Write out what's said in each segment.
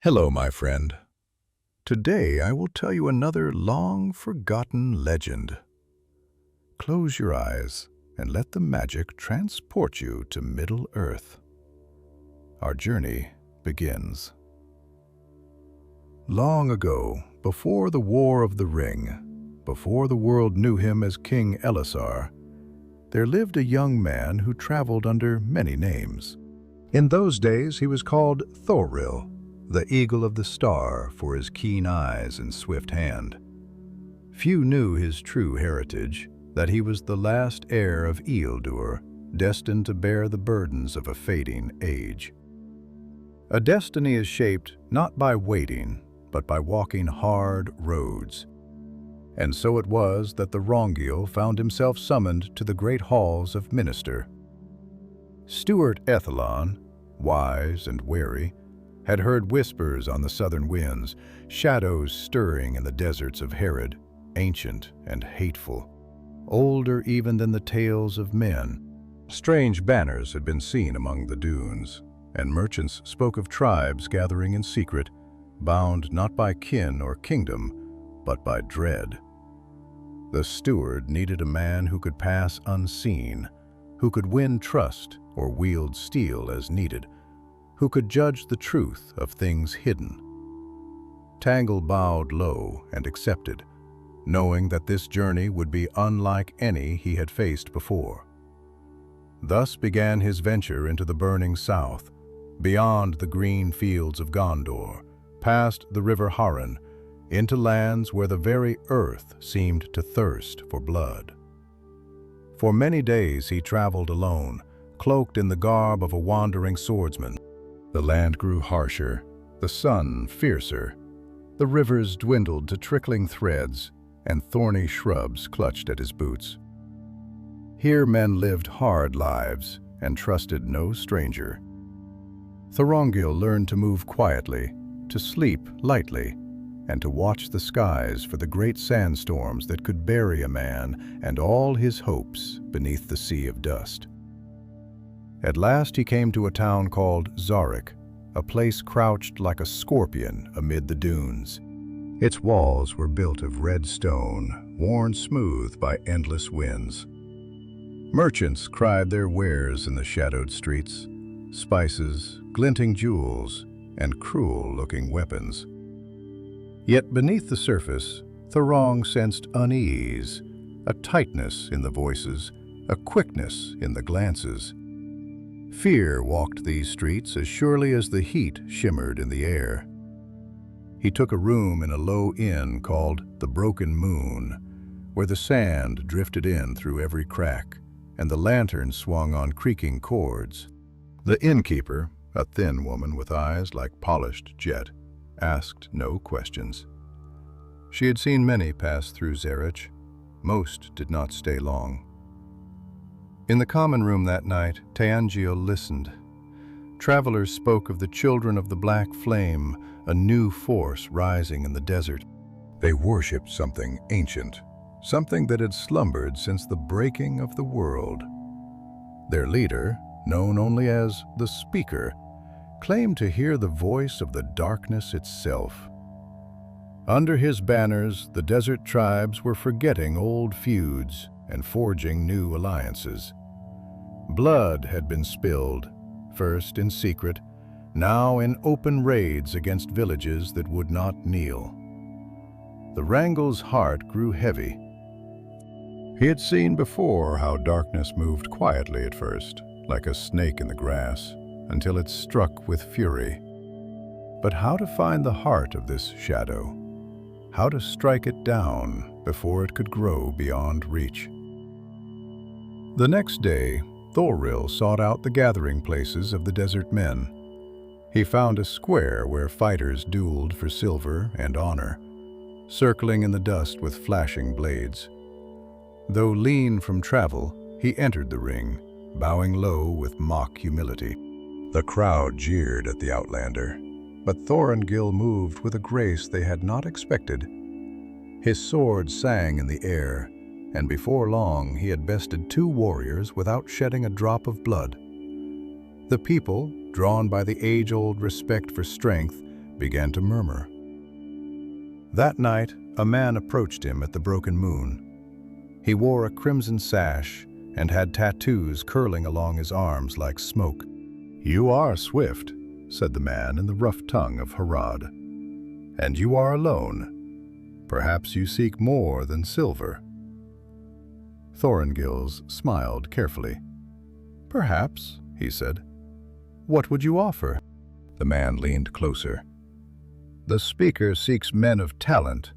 Hello, my friend. Today I will tell you another long-forgotten legend. Close your eyes and let the magic transport you to Middle-earth. Our journey begins. Long ago, before the War of the Ring, before the world knew him as King Elisar, there lived a young man who traveled under many names. In those days he was called Thorongil, the eagle of the star for his keen eyes and swift hand. Few knew his true heritage, that he was the last heir of Isildur, destined to bear the burdens of a fading age. A destiny is shaped not by waiting, but by walking hard roads. And so it was that the Thorongil found himself summoned to the great halls of Minster. Steward Ethelon, wise and wary, had heard whispers on the southern winds, shadows stirring in the deserts of Harad, ancient and hateful, older even than the tales of men. Strange banners had been seen among the dunes, and merchants spoke of tribes gathering in secret, bound not by kin or kingdom, but by dread. The steward needed a man who could pass unseen, who could win trust or wield steel as needed, who could judge the truth of things hidden. Tangle bowed low and accepted, knowing that this journey would be unlike any he had faced before. Thus began his venture into the burning south, beyond the green fields of Gondor, past the river Harad, into lands where the very earth seemed to thirst for blood. For many days he traveled alone, cloaked in the garb of a wandering swordsman. The land grew harsher, the sun fiercer, the rivers dwindled to trickling threads, and thorny shrubs clutched at his boots. Here men lived hard lives and trusted no stranger. Thorongil learned to move quietly, to sleep lightly, and to watch the skies for the great sandstorms that could bury a man and all his hopes beneath the sea of dust. At last he came to a town called Zarek, a place crouched like a scorpion amid the dunes. Its walls were built of red stone, worn smooth by endless winds. Merchants cried their wares in the shadowed streets, spices, glinting jewels, and cruel-looking weapons. Yet beneath the surface, Thorong sensed unease, a tightness in the voices, a quickness in the glances. Fear walked these streets as surely as the heat shimmered in the air. He took a room in a low inn called the Broken Moon, where the sand drifted in through every crack, and the lantern swung on creaking cords. The innkeeper, a thin woman with eyes like polished jet, asked no questions. She had seen many pass through Zarek. Most did not stay long. In the common room that night, Thorongil listened. Travelers spoke of the children of the Black Flame, a new force rising in the desert. They worshipped something ancient, something that had slumbered since the breaking of the world. Their leader, known only as the Speaker, claimed to hear the voice of the darkness itself. Under his banners, the desert tribes were forgetting old feuds and forging new alliances. Blood had been spilled, first in secret, now in open raids against villages that would not kneel. The Wrangle's heart grew heavy. He had seen before how darkness moved quietly at first, like a snake in the grass, until it struck with fury. But how to find the heart of this shadow? How to strike it down before it could grow beyond reach? The next day, Thorongil sought out the gathering places of the desert men. He found a square where fighters dueled for silver and honor, circling in the dust with flashing blades. Though lean from travel, he entered the ring, bowing low with mock humility. The crowd jeered at the outlander, but Thorongil moved with a grace they had not expected. His sword sang in the air, and before long he had bested 2 warriors without shedding a drop of blood. The people, drawn by the age-old respect for strength, began to murmur. That night, a man approached him at the Broken Moon. He wore a crimson sash and had tattoos curling along his arms like smoke. "You are swift," said the man in the rough tongue of Harad. "And you are alone. Perhaps you seek more than silver." Thorongil smiled carefully. "Perhaps," he said. "What would you offer?" The man leaned closer. "The speaker seeks men of talent,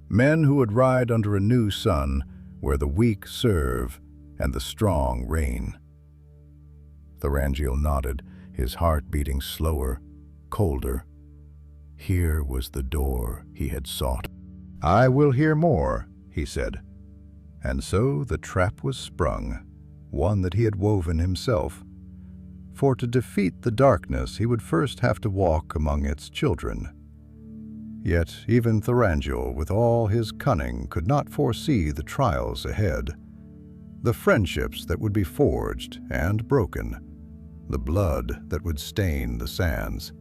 men who would ride under a new sun where the weak serve and the strong reign." Thorongil nodded, his heart beating slower, colder. Here was the door he had sought. "I will hear more," he said. And so the trap was sprung, one that he had woven himself. For to defeat the darkness, he would first have to walk among its children. Yet even Thorongil, with all his cunning, could not foresee the trials ahead, the friendships that would be forged and broken, the blood that would stain the sands,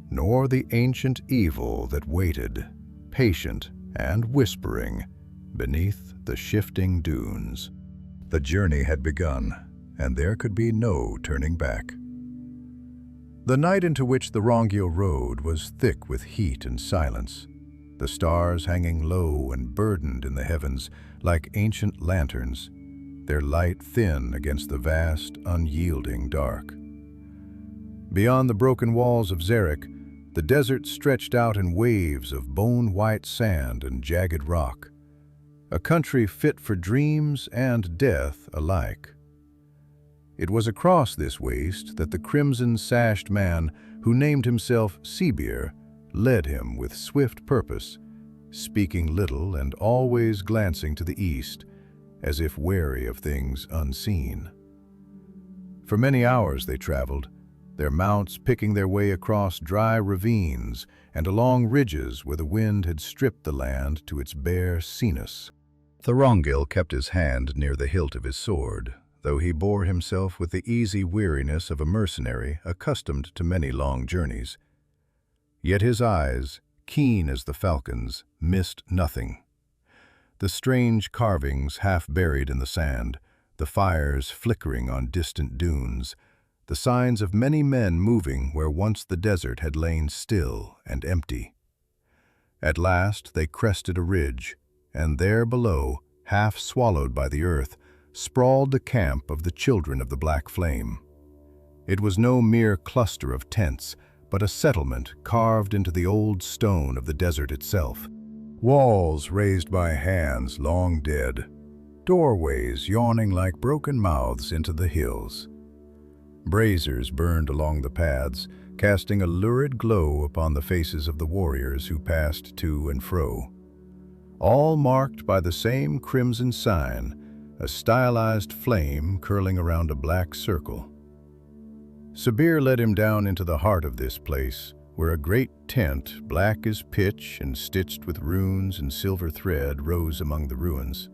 nor the ancient evil that waited, patient and whispering, beneath the shifting dunes. The journey had begun, and there could be no turning back. The night into which Thorongil rode was thick with heat and silence, the stars hanging low and burdened in the heavens like ancient lanterns, their light thin against the vast, unyielding dark. Beyond the broken walls of Xeric, the desert stretched out in waves of bone-white sand and jagged rock, a country fit for dreams and death alike. It was across this waste that the crimson-sashed man who named himself Seabir led him with swift purpose, speaking little and always glancing to the east, as if wary of things unseen. For many hours they traveled, their mounts picking their way across dry ravines and along ridges where the wind had stripped the land to its bare seeness. Thorongil kept his hand near the hilt of his sword, though he bore himself with the easy weariness of a mercenary accustomed to many long journeys. Yet his eyes, keen as the falcon's, missed nothing. The strange carvings half buried in the sand, the fires flickering on distant dunes, the signs of many men moving where once the desert had lain still and empty. At last they crested a ridge, and there below, half swallowed by the earth, sprawled the camp of the Children of the Black Flame. It was no mere cluster of tents, but a settlement carved into the old stone of the desert itself. Walls raised by hands long dead, doorways yawning like broken mouths into the hills. Braziers burned along the paths, casting a lurid glow upon the faces of the warriors who passed to and fro. All marked by the same crimson sign, a stylized flame curling around a black circle. Sabir led him down into the heart of this place, where a great tent, black as pitch and stitched with runes and silver thread, rose among the ruins.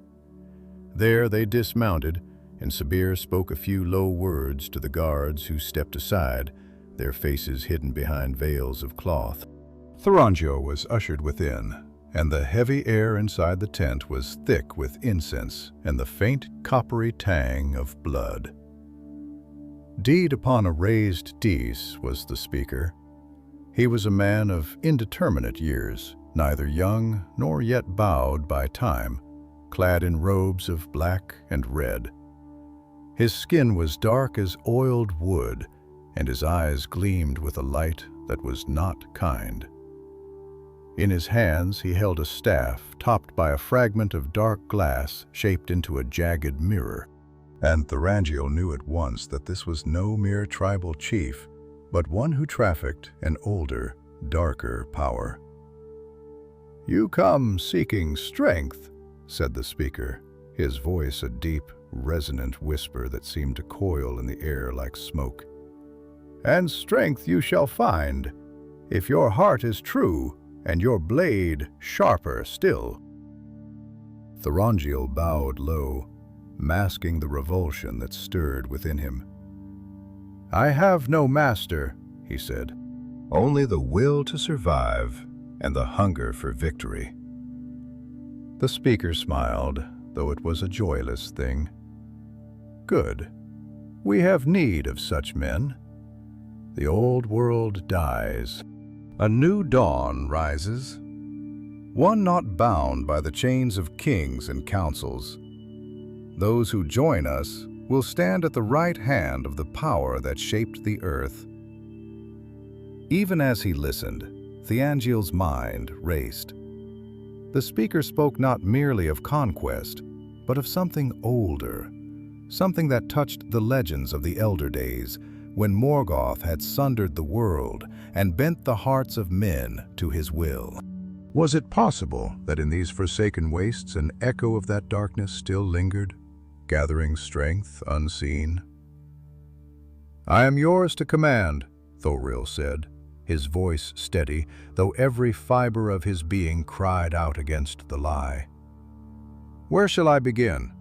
There they dismounted, and Sabir spoke a few low words to the guards who stepped aside, their faces hidden behind veils of cloth. Thorongil was ushered within, and the heavy air inside the tent was thick with incense and the faint coppery tang of blood. Deed upon a raised dais was the speaker. He was a man of indeterminate years, neither young nor yet bowed by time, clad in robes of black and red. His skin was dark as oiled wood, and his eyes gleamed with a light that was not kind. In his hands he held a staff topped by a fragment of dark glass shaped into a jagged mirror. And Thorongil knew at once that this was no mere tribal chief, but one who trafficked in older, darker power. "You come seeking strength," said the speaker, his voice a deep, resonant whisper that seemed to coil in the air like smoke. "And strength you shall find, if your heart is true and your blade sharper still." Thorongil bowed low, masking the revulsion that stirred within him. "I have no master," he said. only the will to survive and the hunger for victory. The speaker smiled, though it was a joyless thing. Good. We have need of such men. The old world dies. A new dawn rises, one not bound by the chains of kings and councils. Those who join us will stand at the right hand of the power that shaped the earth. Even as he listened, Thorongil's mind raced. The speaker spoke not merely of conquest, but of something older, something that touched the legends of the elder days, when Morgoth had sundered the world and bent the hearts of men to his will. Was it possible that in these forsaken wastes an echo of that darkness still lingered, gathering strength unseen? "I am yours to command," Thorongil said, his voice steady, though every fiber of his being cried out against the lie. "Where shall I begin?"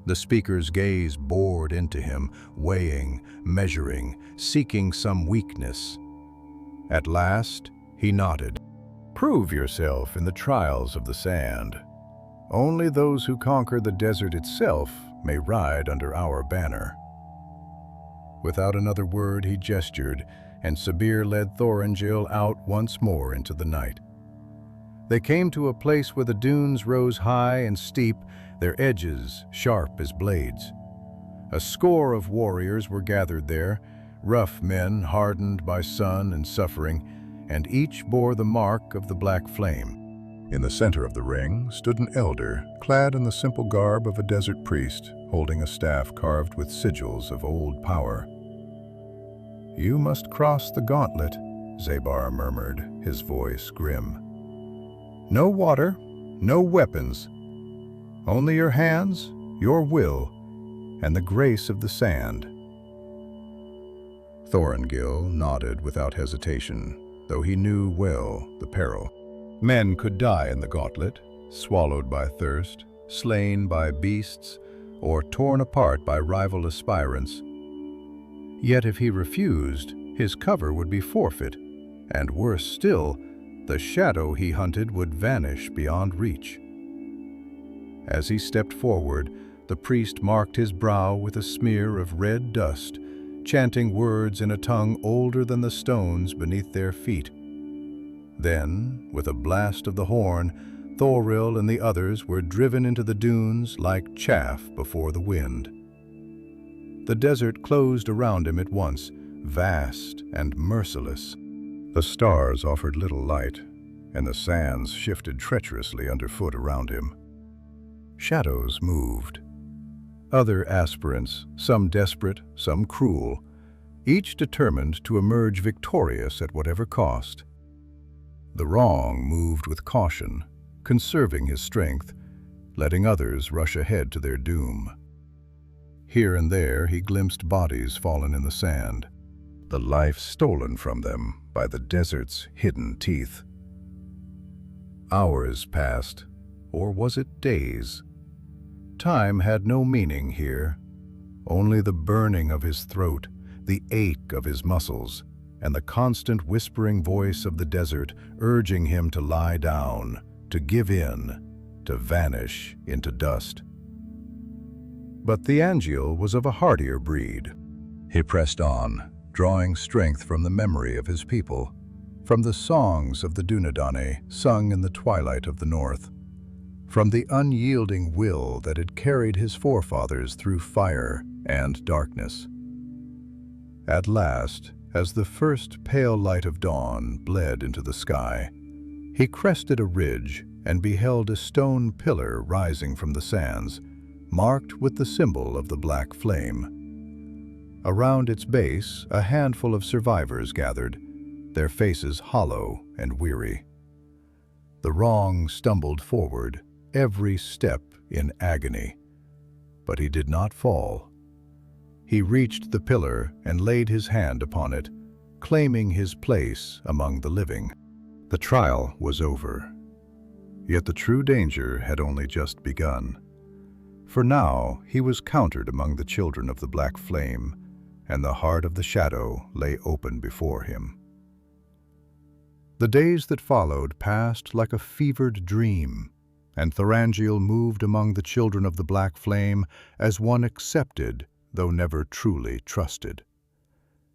The speaker's gaze bored into him, weighing, measuring, seeking some weakness. At last, he nodded. "Prove yourself in the trials of the sand. Only those who conquer the desert itself may ride under our banner." Without another word, he gestured, and Sabir led Thorongil out once more into the night. They came to a place where the dunes rose high and steep, their edges sharp as blades. A score of warriors were gathered there, rough men hardened by sun and suffering, and each bore the mark of the black flame. In the center of the ring stood an elder, clad in the simple garb of a desert priest, holding a staff carved with sigils of old power. "You must cross the gauntlet," Zabar murmured, his voice grim. "No water, no weapons. Only your hands, your will, and the grace of the sand." Thorongil nodded without hesitation, though he knew well the peril. Men could die in the gauntlet, swallowed by thirst, slain by beasts, or torn apart by rival aspirants. Yet if he refused, his cover would be forfeit, and worse still, the shadow he hunted would vanish beyond reach. As he stepped forward, the priest marked his brow with a smear of red dust, chanting words in a tongue older than the stones beneath their feet. Then, with a blast of the horn, Thorongil and the others were driven into the dunes like chaff before the wind. The desert closed around him at once, vast and merciless. The stars offered little light, and the sands shifted treacherously underfoot around him. Shadows moved. Other aspirants, some desperate, some cruel, each determined to emerge victorious at whatever cost. The wrong moved with caution, conserving his strength, letting others rush ahead to their doom. Here and there he glimpsed bodies fallen in the sand, the life stolen from them by the desert's hidden teeth. Hours passed, or was it days? Time had no meaning here, only the burning of his throat, the ache of his muscles, and the constant whispering voice of the desert urging him to lie down, to give in, to vanish into dust. But Thorongil was of a hardier breed. He pressed on, drawing strength from the memory of his people, from the songs of the Dunedain sung in the twilight of the north, from the unyielding will that had carried his forefathers through fire and darkness. At last, as the first pale light of dawn bled into the sky, he crested a ridge and beheld a stone pillar rising from the sands, marked with the symbol of the black flame. Around its base, a handful of survivors gathered, their faces hollow and weary. The wrong stumbled forward, every step in agony. But he did not fall. He reached the pillar and laid his hand upon it, claiming his place among the living. The trial was over. Yet the true danger had only just begun. For now he was counted among the children of the black flame, and the heart of the shadow lay open before him. The days that followed passed like a fevered dream, and Thorongil moved among the children of the Black Flame as one accepted, though never truly trusted.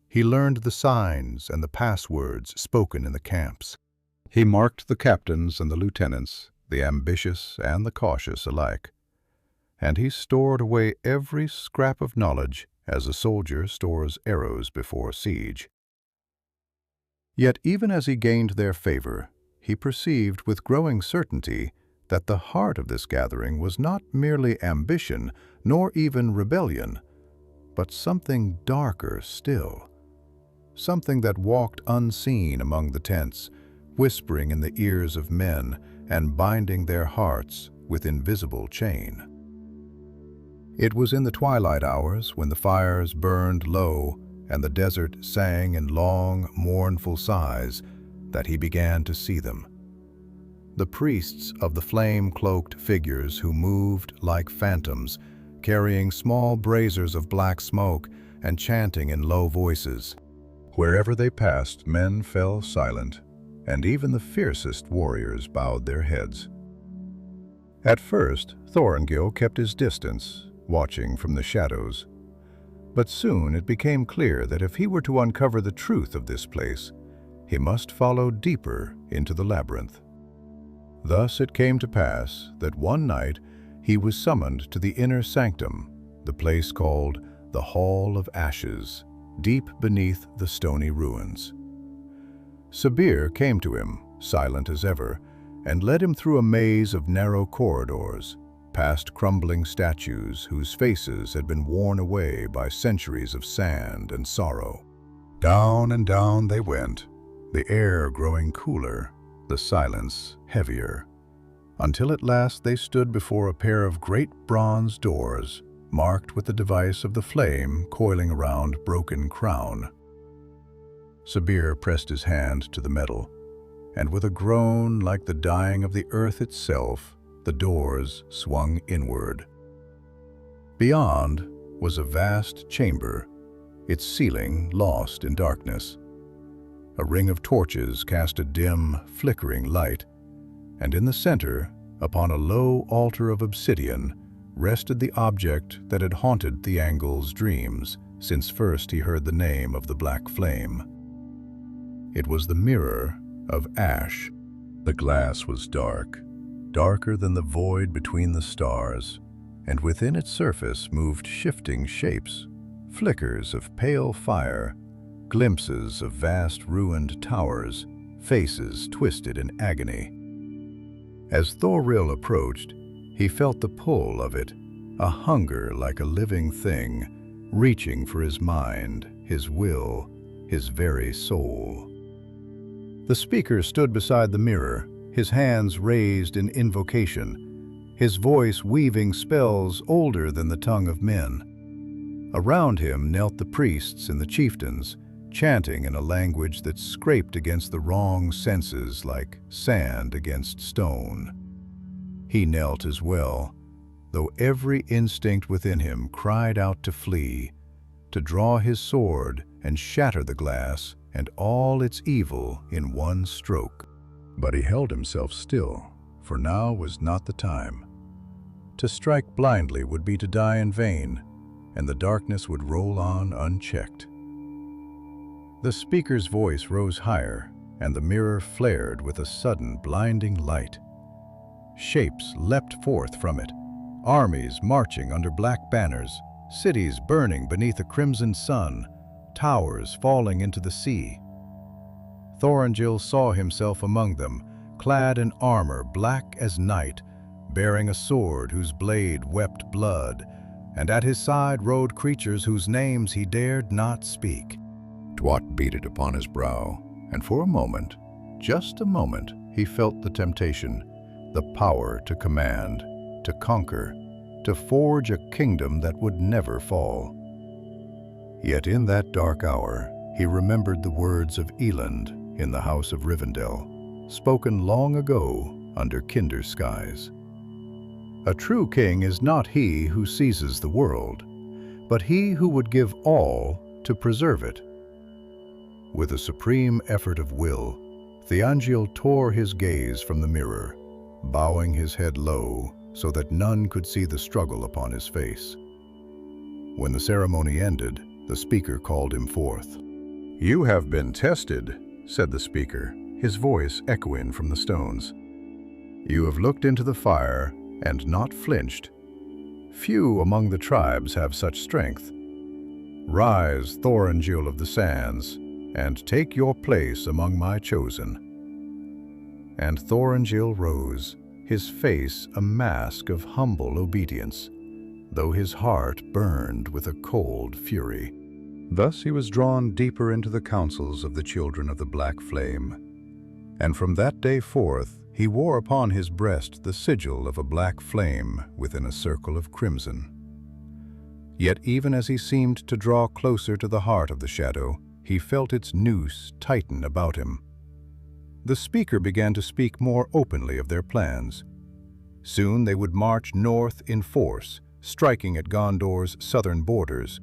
He learned the signs and the passwords spoken in the camps. He marked the captains and the lieutenants, the ambitious and the cautious alike. And he stored away every scrap of knowledge as a soldier stores arrows before siege. Yet even as he gained their favor, he perceived with growing certainty that the heart of this gathering was not merely ambition, nor even rebellion, but something darker still. Something that walked unseen among the tents, whispering in the ears of men and binding their hearts with invisible chain. It was in the twilight hours, when the fires burned low and the desert sang in long, mournful sighs, that he began to see them. The priests of the flame-cloaked figures who moved like phantoms, carrying small braziers of black smoke and chanting in low voices. Wherever they passed, men fell silent, and even the fiercest warriors bowed their heads. At first, Thorongil kept his distance, watching from the shadows. But soon it became clear that if he were to uncover the truth of this place, he must follow deeper into the labyrinth. Thus it came to pass that one night he was summoned to the inner sanctum, the place called the Hall of Ashes, deep beneath the stony ruins. Sabir came to him, silent as ever, and led him through a maze of narrow corridors, past crumbling statues whose faces had been worn away by centuries of sand and sorrow. Down and down they went, the air growing cooler, the silence heavier, until at last they stood before a pair of great bronze doors, marked with the device of the flame coiling around broken crown. Sabir pressed his hand to the metal, and with a groan like the dying of the earth itself, the doors swung inward. Beyond was a vast chamber, its ceiling lost in darkness. A ring of torches cast a dim, flickering light, and in the center, upon a low altar of obsidian, rested the object that had haunted Thorongil's dreams since first he heard the name of the Black Flame. It was the mirror of ash. The glass was dark, darker than the void between the stars, and within its surface moved shifting shapes, flickers of pale fire, glimpses of vast ruined towers, faces twisted in agony. As Thorongil approached, he felt the pull of it, a hunger like a living thing, reaching for his mind, his will, his very soul. The speaker stood beside the mirror, his hands raised in invocation, his voice weaving spells older than the tongue of men. Around him knelt the priests and the chieftains, chanting in a language that scraped against the wrong senses like sand against stone. He knelt as well, though every instinct within him cried out to flee, to draw his sword and shatter the glass and all its evil in one stroke. But he held himself still, for now was not the time. To strike blindly would be to die in vain, and the darkness would roll on unchecked. The speaker's voice rose higher, and the mirror flared with a sudden blinding light. Shapes leapt forth from it, armies marching under black banners, cities burning beneath a crimson sun, towers falling into the sea. Thorongil saw himself among them, clad in armor black as night, bearing a sword whose blade wept blood, and at his side rode creatures whose names he dared not speak. Twat beaded upon his brow, and for a moment, just a moment, he felt the temptation, the power to command, to conquer, to forge a kingdom that would never fall. Yet in that dark hour, he remembered the words of Eland in the house of Rivendell, spoken long ago under kinder skies. A true king is not he who seizes the world, but he who would give all to preserve it. With a supreme effort of will, Thorongil tore his gaze from the mirror, bowing his head low so that none could see the struggle upon his face. When the ceremony ended, the speaker called him forth. "You have been tested," said the speaker, his voice echoing from the stones. "You have looked into the fire and not flinched. Few among the tribes have such strength. Rise, Thorongil of the Sands, and take your place among my chosen." And Thorongil rose, his face a mask of humble obedience, though his heart burned with a cold fury. Thus he was drawn deeper into the councils of the children of the Black Flame, and from that day forth he wore upon his breast the sigil of a black flame within a circle of crimson. Yet even as he seemed to draw closer to the heart of the shadow, he felt its noose tighten about him. The speaker began to speak more openly of their plans. Soon they would march north in force, striking at Gondor's southern borders.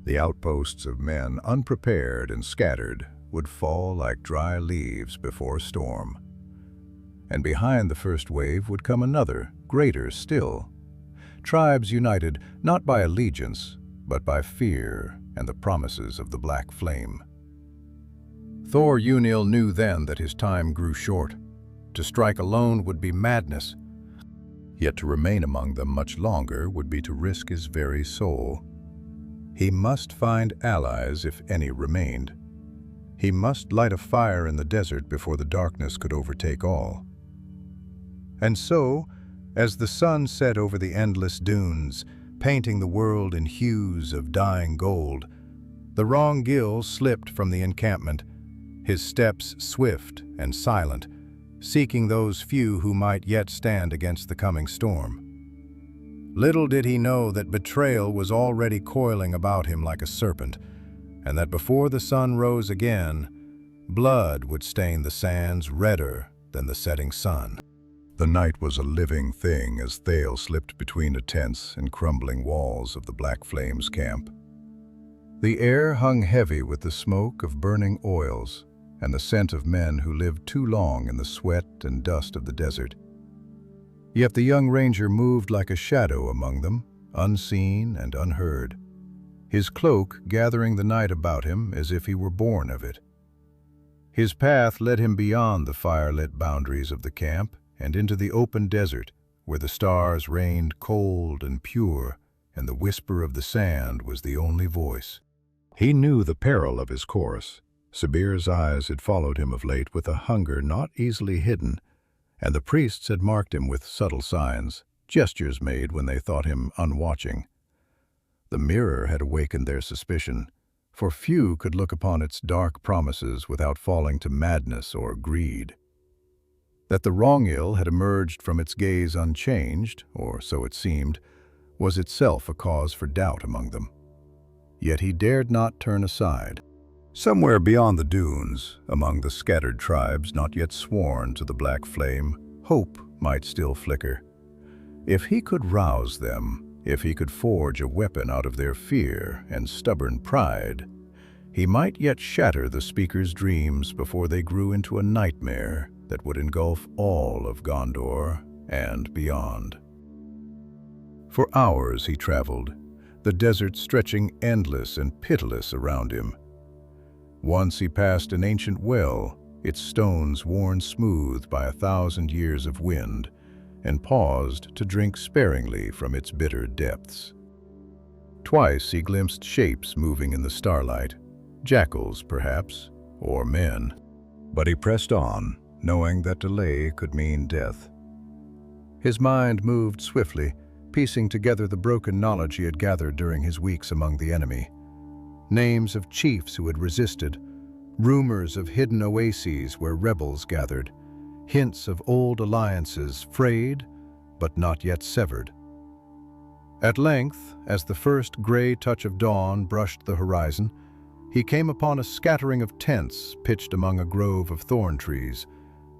The outposts of men, unprepared and scattered, would fall like dry leaves before a storm. And behind the first wave would come another, greater still. Tribes united not by allegiance, but by fear and the promises of the Black Flame. Thorongil knew then that his time grew short. To strike alone would be madness. Yet to remain among them much longer would be to risk his very soul. He must find allies if any remained. He must light a fire in the desert before the darkness could overtake all. And so, as the sun set over the endless dunes, painting the world in hues of dying gold, Thorongil slipped from the encampment, his steps swift and silent, seeking those few who might yet stand against the coming storm. Little did he know that betrayal was already coiling about him like a serpent, and that before the sun rose again, blood would stain the sands redder than the setting sun. The night was a living thing as Thale slipped between the tense and crumbling walls of the Black Flame's camp. The air hung heavy with the smoke of burning oils and the scent of men who lived too long in the sweat and dust of the desert. Yet the young ranger moved like a shadow among them, unseen and unheard, his cloak gathering the night about him as if he were born of it. His path led him beyond the fire-lit boundaries of the camp and into the open desert, where the stars rained cold and pure, and the whisper of the sand was the only voice. He knew the peril of his course. Sabir's eyes had followed him of late with a hunger not easily hidden, and the priests had marked him with subtle signs, gestures made when they thought him unwatching. The mirror had awakened their suspicion, for few could look upon its dark promises without falling to madness or greed. That the Thorongil had emerged from its gaze unchanged, or so it seemed, was itself a cause for doubt among them. Yet he dared not turn aside. Somewhere beyond the dunes, among the scattered tribes not yet sworn to the Black Flame, hope might still flicker. If he could rouse them, if he could forge a weapon out of their fear and stubborn pride, he might yet shatter the speaker's dreams before they grew into a nightmare that would engulf all of Gondor and beyond. For hours he traveled, the desert stretching endless and pitiless around him. Once he passed an ancient well, its stones worn smooth by 1,000 years of wind, and paused to drink sparingly from its bitter depths. Twice he glimpsed shapes moving in the starlight, jackals perhaps, or men. But he pressed on, knowing that delay could mean death. His mind moved swiftly, piecing together the broken knowledge he had gathered during his weeks among the enemy. Names of chiefs who had resisted, rumors of hidden oases where rebels gathered, hints of old alliances frayed but not yet severed. At length, as the first gray touch of dawn brushed the horizon, he came upon a scattering of tents pitched among a grove of thorn trees,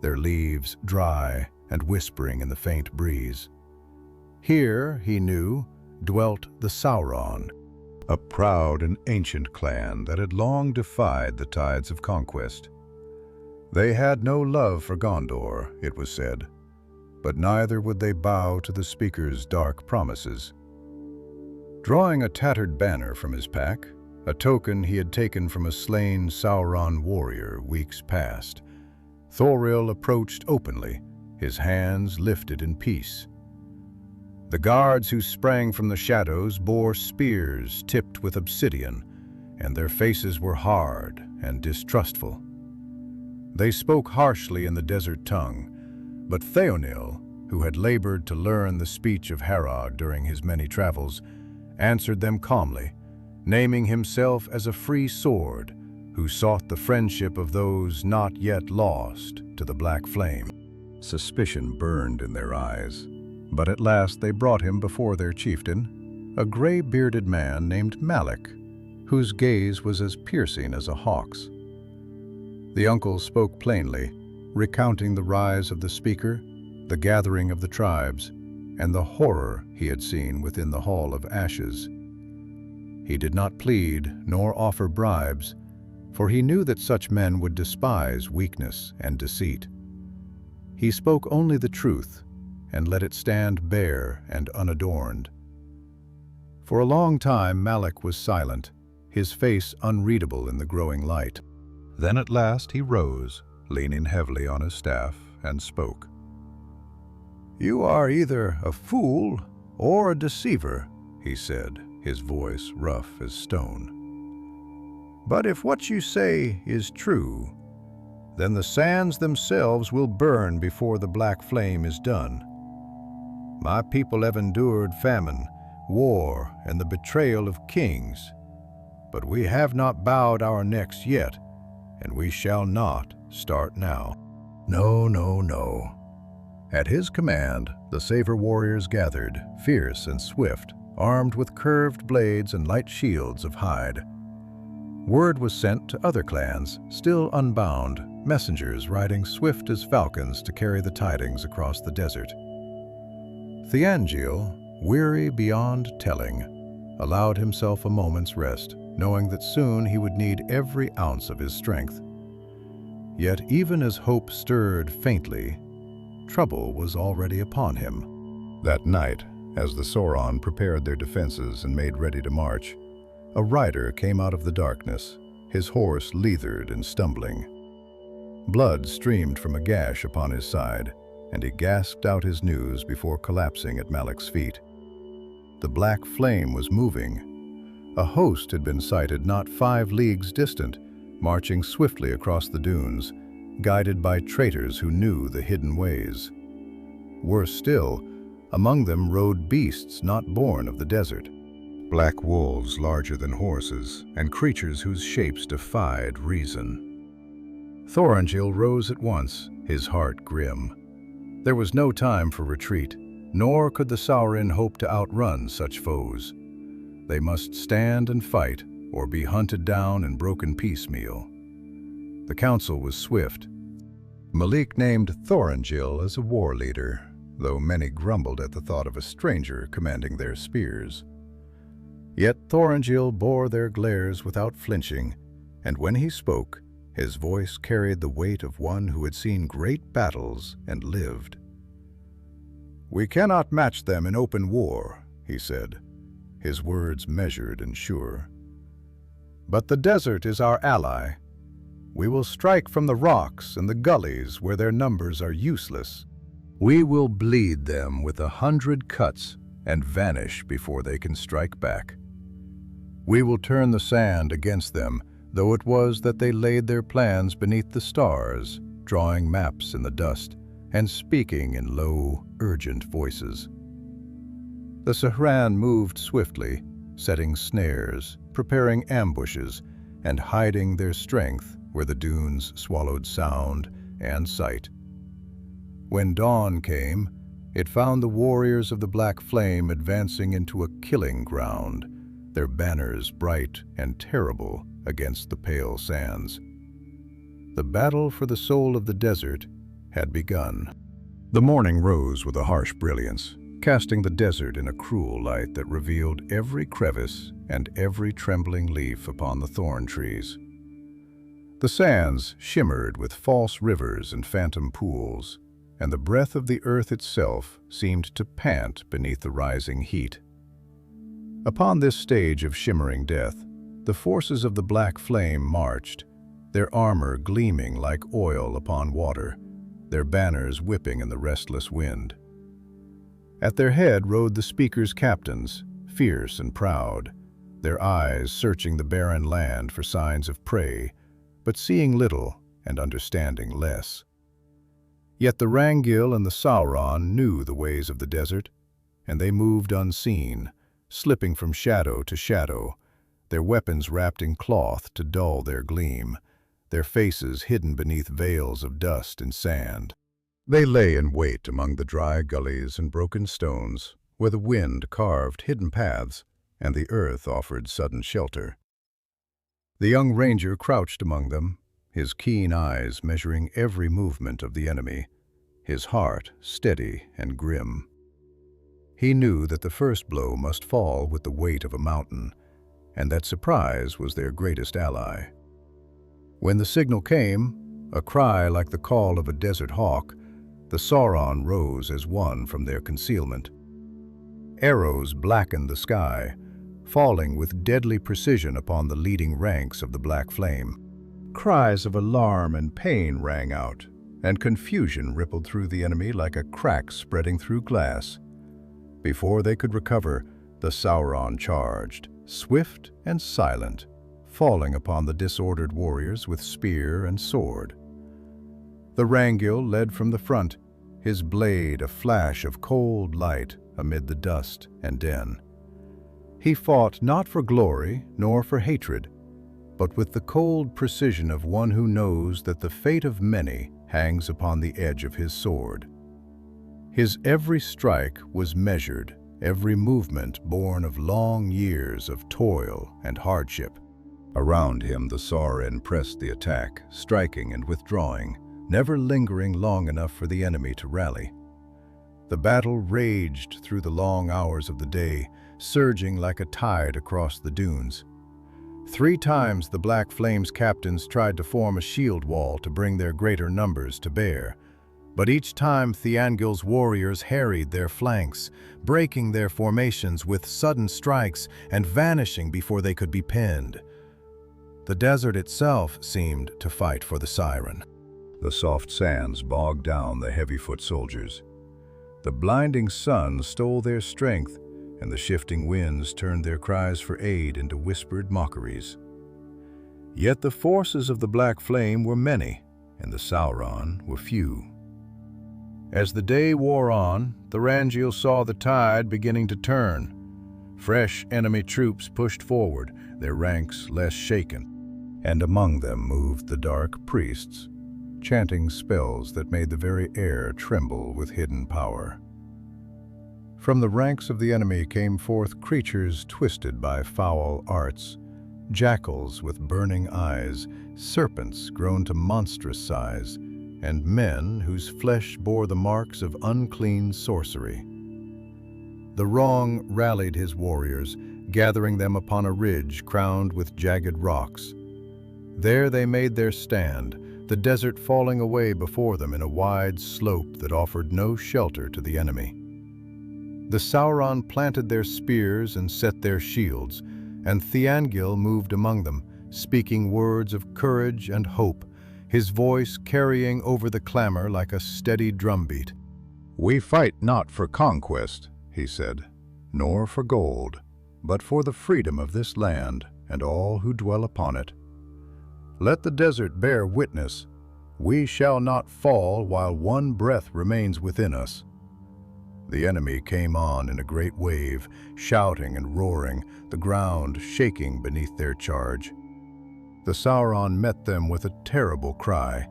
their leaves dry and whispering in the faint breeze. Here, he knew, dwelt the Sauron, a proud and ancient clan that had long defied the tides of conquest. They had no love for Gondor, it was said, but neither would they bow to the speaker's dark promises. Drawing a tattered banner from his pack, a token he had taken from a slain Sauron warrior weeks past, Thorongil approached openly, his hands lifted in peace. The guards who sprang from the shadows bore spears tipped with obsidian, and their faces were hard and distrustful. They spoke harshly in the desert tongue, but Thorongil, who had labored to learn the speech of Harad during his many travels, answered them calmly, naming himself as a free sword who sought the friendship of those not yet lost to the black flame. Suspicion burned in their eyes, but at last they brought him before their chieftain, a gray-bearded man named Malak, whose gaze was as piercing as a hawk's. The uncle spoke plainly, recounting the rise of the speaker, the gathering of the tribes, and the horror he had seen within the Hall of Ashes. He did not plead nor offer bribes, for he knew that such men would despise weakness and deceit. He spoke only the truth, and let it stand bare and unadorned. For a long time Malak was silent, his face unreadable in the growing light. Then at last he rose, leaning heavily on his staff, and spoke. "You are either a fool or a deceiver," he said, his voice rough as stone. "But if what you say is true, then the sands themselves will burn before the black flame is done. My people have endured famine, war, and the betrayal of kings, but we have not bowed our necks yet, and we shall not start now." No, no, no. At his command, the Saver warriors gathered, fierce and swift, armed with curved blades and light shields of hide. Word was sent to other clans, still unbound, messengers riding swift as falcons to carry the tidings across the desert. Thorongil, weary beyond telling, allowed himself a moment's rest, knowing that soon he would need every ounce of his strength. Yet even as hope stirred faintly, trouble was already upon him. That night, as the Sauron prepared their defenses and made ready to march, a rider came out of the darkness, his horse leathered and stumbling. Blood streamed from a gash upon his side, and he gasped out his news before collapsing at Malak's feet. The black flame was moving. A host had been sighted not 5 leagues distant, marching swiftly across the dunes, guided by traitors who knew the hidden ways. Worse still, among them rode beasts not born of the desert. Black wolves larger than horses, and creatures whose shapes defied reason. Thorongil rose at once, his heart grim. There was no time for retreat, nor could the Sauron hope to outrun such foes. They must stand and fight, or be hunted down and broken piecemeal. The council was swift. Malak named Thorongil as a war leader, though many grumbled at the thought of a stranger commanding their spears. Yet Thorongil bore their glares without flinching, and when he spoke, his voice carried the weight of one who had seen great battles and lived. "We cannot match them in open war," he said, his words measured and sure. "But the desert is our ally. We will strike from the rocks and the gullies where their numbers are useless. We will bleed them with 100 cuts and vanish before they can strike back. We will turn the sand against them, though it was that they laid their plans beneath the stars, drawing maps in the dust and speaking in low, urgent voices." The Sauron moved swiftly, setting snares, preparing ambushes, and hiding their strength where the dunes swallowed sound and sight. When dawn came, it found the warriors of the Black Flame advancing into a killing ground, their banners bright and terrible against the pale sands. The battle for the soul of the desert had begun. The morning rose with a harsh brilliance, casting the desert in a cruel light that revealed every crevice and every trembling leaf upon the thorn trees. The sands shimmered with false rivers and phantom pools, and the breath of the earth itself seemed to pant beneath the rising heat. Upon this stage of shimmering death, the forces of the black flame marched, their armor gleaming like oil upon water, their banners whipping in the restless wind. At their head rode the speaker's captains, fierce and proud, their eyes searching the barren land for signs of prey, but seeing little and understanding less. Yet the Thorongil and the Sauron knew the ways of the desert, and they moved unseen, slipping from shadow to shadow, their weapons wrapped in cloth to dull their gleam, their faces hidden beneath veils of dust and sand. They lay in wait among the dry gullies and broken stones, where the wind carved hidden paths and the earth offered sudden shelter. The young ranger crouched among them, his keen eyes measuring every movement of the enemy, his heart steady and grim. He knew that the first blow must fall with the weight of a mountain, and that surprise was their greatest ally. When the signal came, a cry like the call of a desert hawk, the Sauron rose as one from their concealment. Arrows blackened the sky, falling with deadly precision upon the leading ranks of the black flame. Cries of alarm and pain rang out, and confusion rippled through the enemy like a crack spreading through glass. Before they could recover, the Sauron charged, swift and silent, falling upon the disordered warriors with spear and sword. The Thorongil led from the front, his blade a flash of cold light amid the dust and din. He fought not for glory nor for hatred, but with the cold precision of one who knows that the fate of many hangs upon the edge of his sword. His every strike was measured, every movement born of long years of toil and hardship. Around him the Sauron pressed the attack, striking and withdrawing, never lingering long enough for the enemy to rally. The battle raged through the long hours of the day, surging like a tide across the dunes. 3 times the Black Flame's captains tried to form a shield wall to bring their greater numbers to bear, but each time Thorongil's warriors harried their flanks, breaking their formations with sudden strikes and vanishing before they could be pinned. The desert itself seemed to fight for the siren. The soft sands bogged down the heavy-foot soldiers. The blinding sun stole their strength, and the shifting winds turned their cries for aid into whispered mockeries. Yet the forces of the Black Flame were many, and the Sauron were few. As the day wore on, the Thorongil saw the tide beginning to turn. Fresh enemy troops pushed forward, their ranks less shaken, and among them moved the dark priests, chanting spells that made the very air tremble with hidden power. From the ranks of the enemy came forth creatures twisted by foul arts, jackals with burning eyes, serpents grown to monstrous size, and men whose flesh bore the marks of unclean sorcery. The Wrong rallied his warriors, gathering them upon a ridge crowned with jagged rocks. There they made their stand, the desert falling away before them in a wide slope that offered no shelter to the enemy. The Sauron planted their spears and set their shields, and Thorongil moved among them, speaking words of courage and hope, his voice carrying over the clamor like a steady drumbeat. "We fight not for conquest," he said, "nor for gold, but for the freedom of this land and all who dwell upon it. Let the desert bear witness. We shall not fall while one breath remains within us." The enemy came on in a great wave, shouting and roaring, the ground shaking beneath their charge. The Sauron met them with a terrible cry,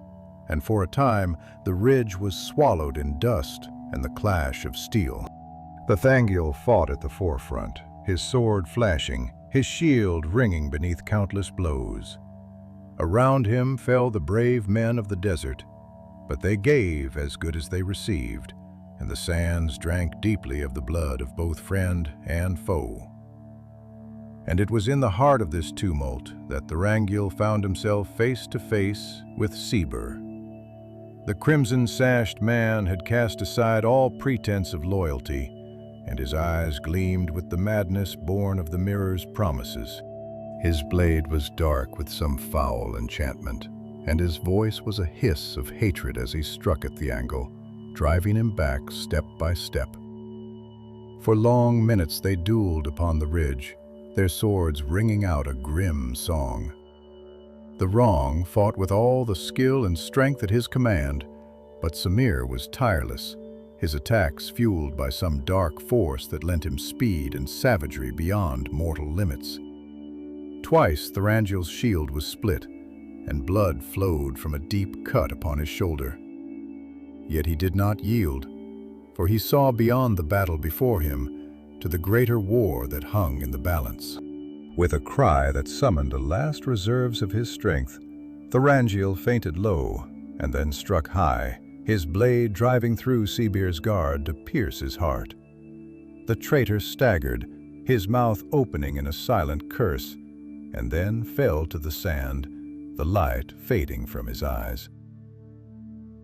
and for a time the ridge was swallowed in dust and the clash of steel. The Thorongil fought at the forefront, his sword flashing, his shield ringing beneath countless blows. Around him fell the brave men of the desert, but they gave as good as they received, and the sands drank deeply of the blood of both friend and foe. And it was in the heart of this tumult that Thorongil found himself face to face with Seaber. The crimson-sashed man had cast aside all pretense of loyalty, and his eyes gleamed with the madness born of the mirror's promises. His blade was dark with some foul enchantment, and his voice was a hiss of hatred as he struck at the angle, driving him back step by step. For long minutes they dueled upon the ridge, their swords ringing out a grim song. The Wrong fought with all the skill and strength at his command, but Samir was tireless, his attacks fueled by some dark force that lent him speed and savagery beyond mortal limits. Twice Thorongil's shield was split, and blood flowed from a deep cut upon his shoulder. Yet he did not yield, for he saw beyond the battle before him to the greater war that hung in the balance. With a cry that summoned the last reserves of his strength, Thorongil fainted low and then struck high, his blade driving through Seabir's guard to pierce his heart. The traitor staggered, his mouth opening in a silent curse, and then fell to the sand, the light fading from his eyes.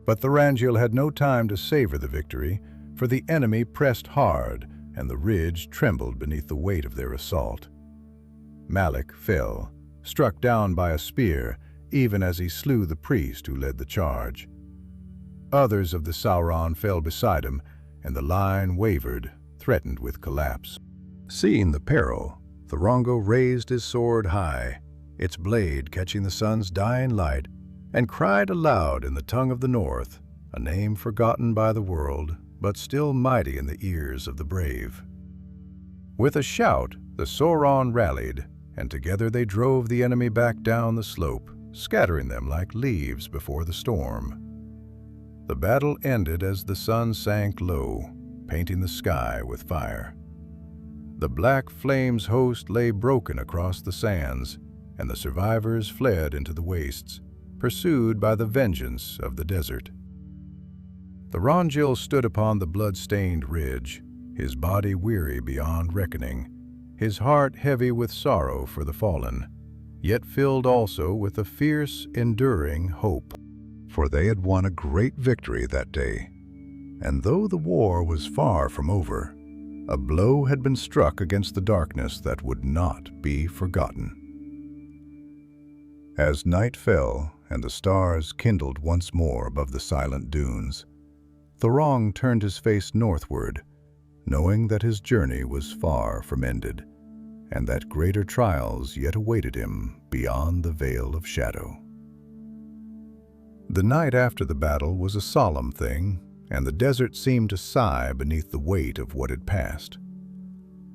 But Thorongil had no time to savor the victory, for the enemy pressed hard, and the ridge trembled beneath the weight of their assault. Malik fell, struck down by a spear, even as he slew the priest who led the charge. Others of the Sauron fell beside him, and the line wavered, threatened with collapse. Seeing the peril, Thorongil raised his sword high, its blade catching the sun's dying light, and cried aloud in the tongue of the North, a name forgotten by the world, but still mighty in the ears of the brave. With a shout, the Sauron rallied, and together they drove the enemy back down the slope, scattering them like leaves before the storm. The battle ended as the sun sank low, painting the sky with fire. The Black Flame's host lay broken across the sands, and the survivors fled into the wastes, pursued by the vengeance of the desert. Thorongil stood upon the blood-stained ridge, his body weary beyond reckoning, his heart heavy with sorrow for the fallen, yet filled also with a fierce, enduring hope. For they had won a great victory that day, and though the war was far from over, a blow had been struck against the darkness that would not be forgotten. As night fell and the stars kindled once more above the silent dunes, Thorong turned his face northward, knowing that his journey was far from ended, and that greater trials yet awaited him beyond the veil of shadow. The night after the battle was a solemn thing, and the desert seemed to sigh beneath the weight of what had passed.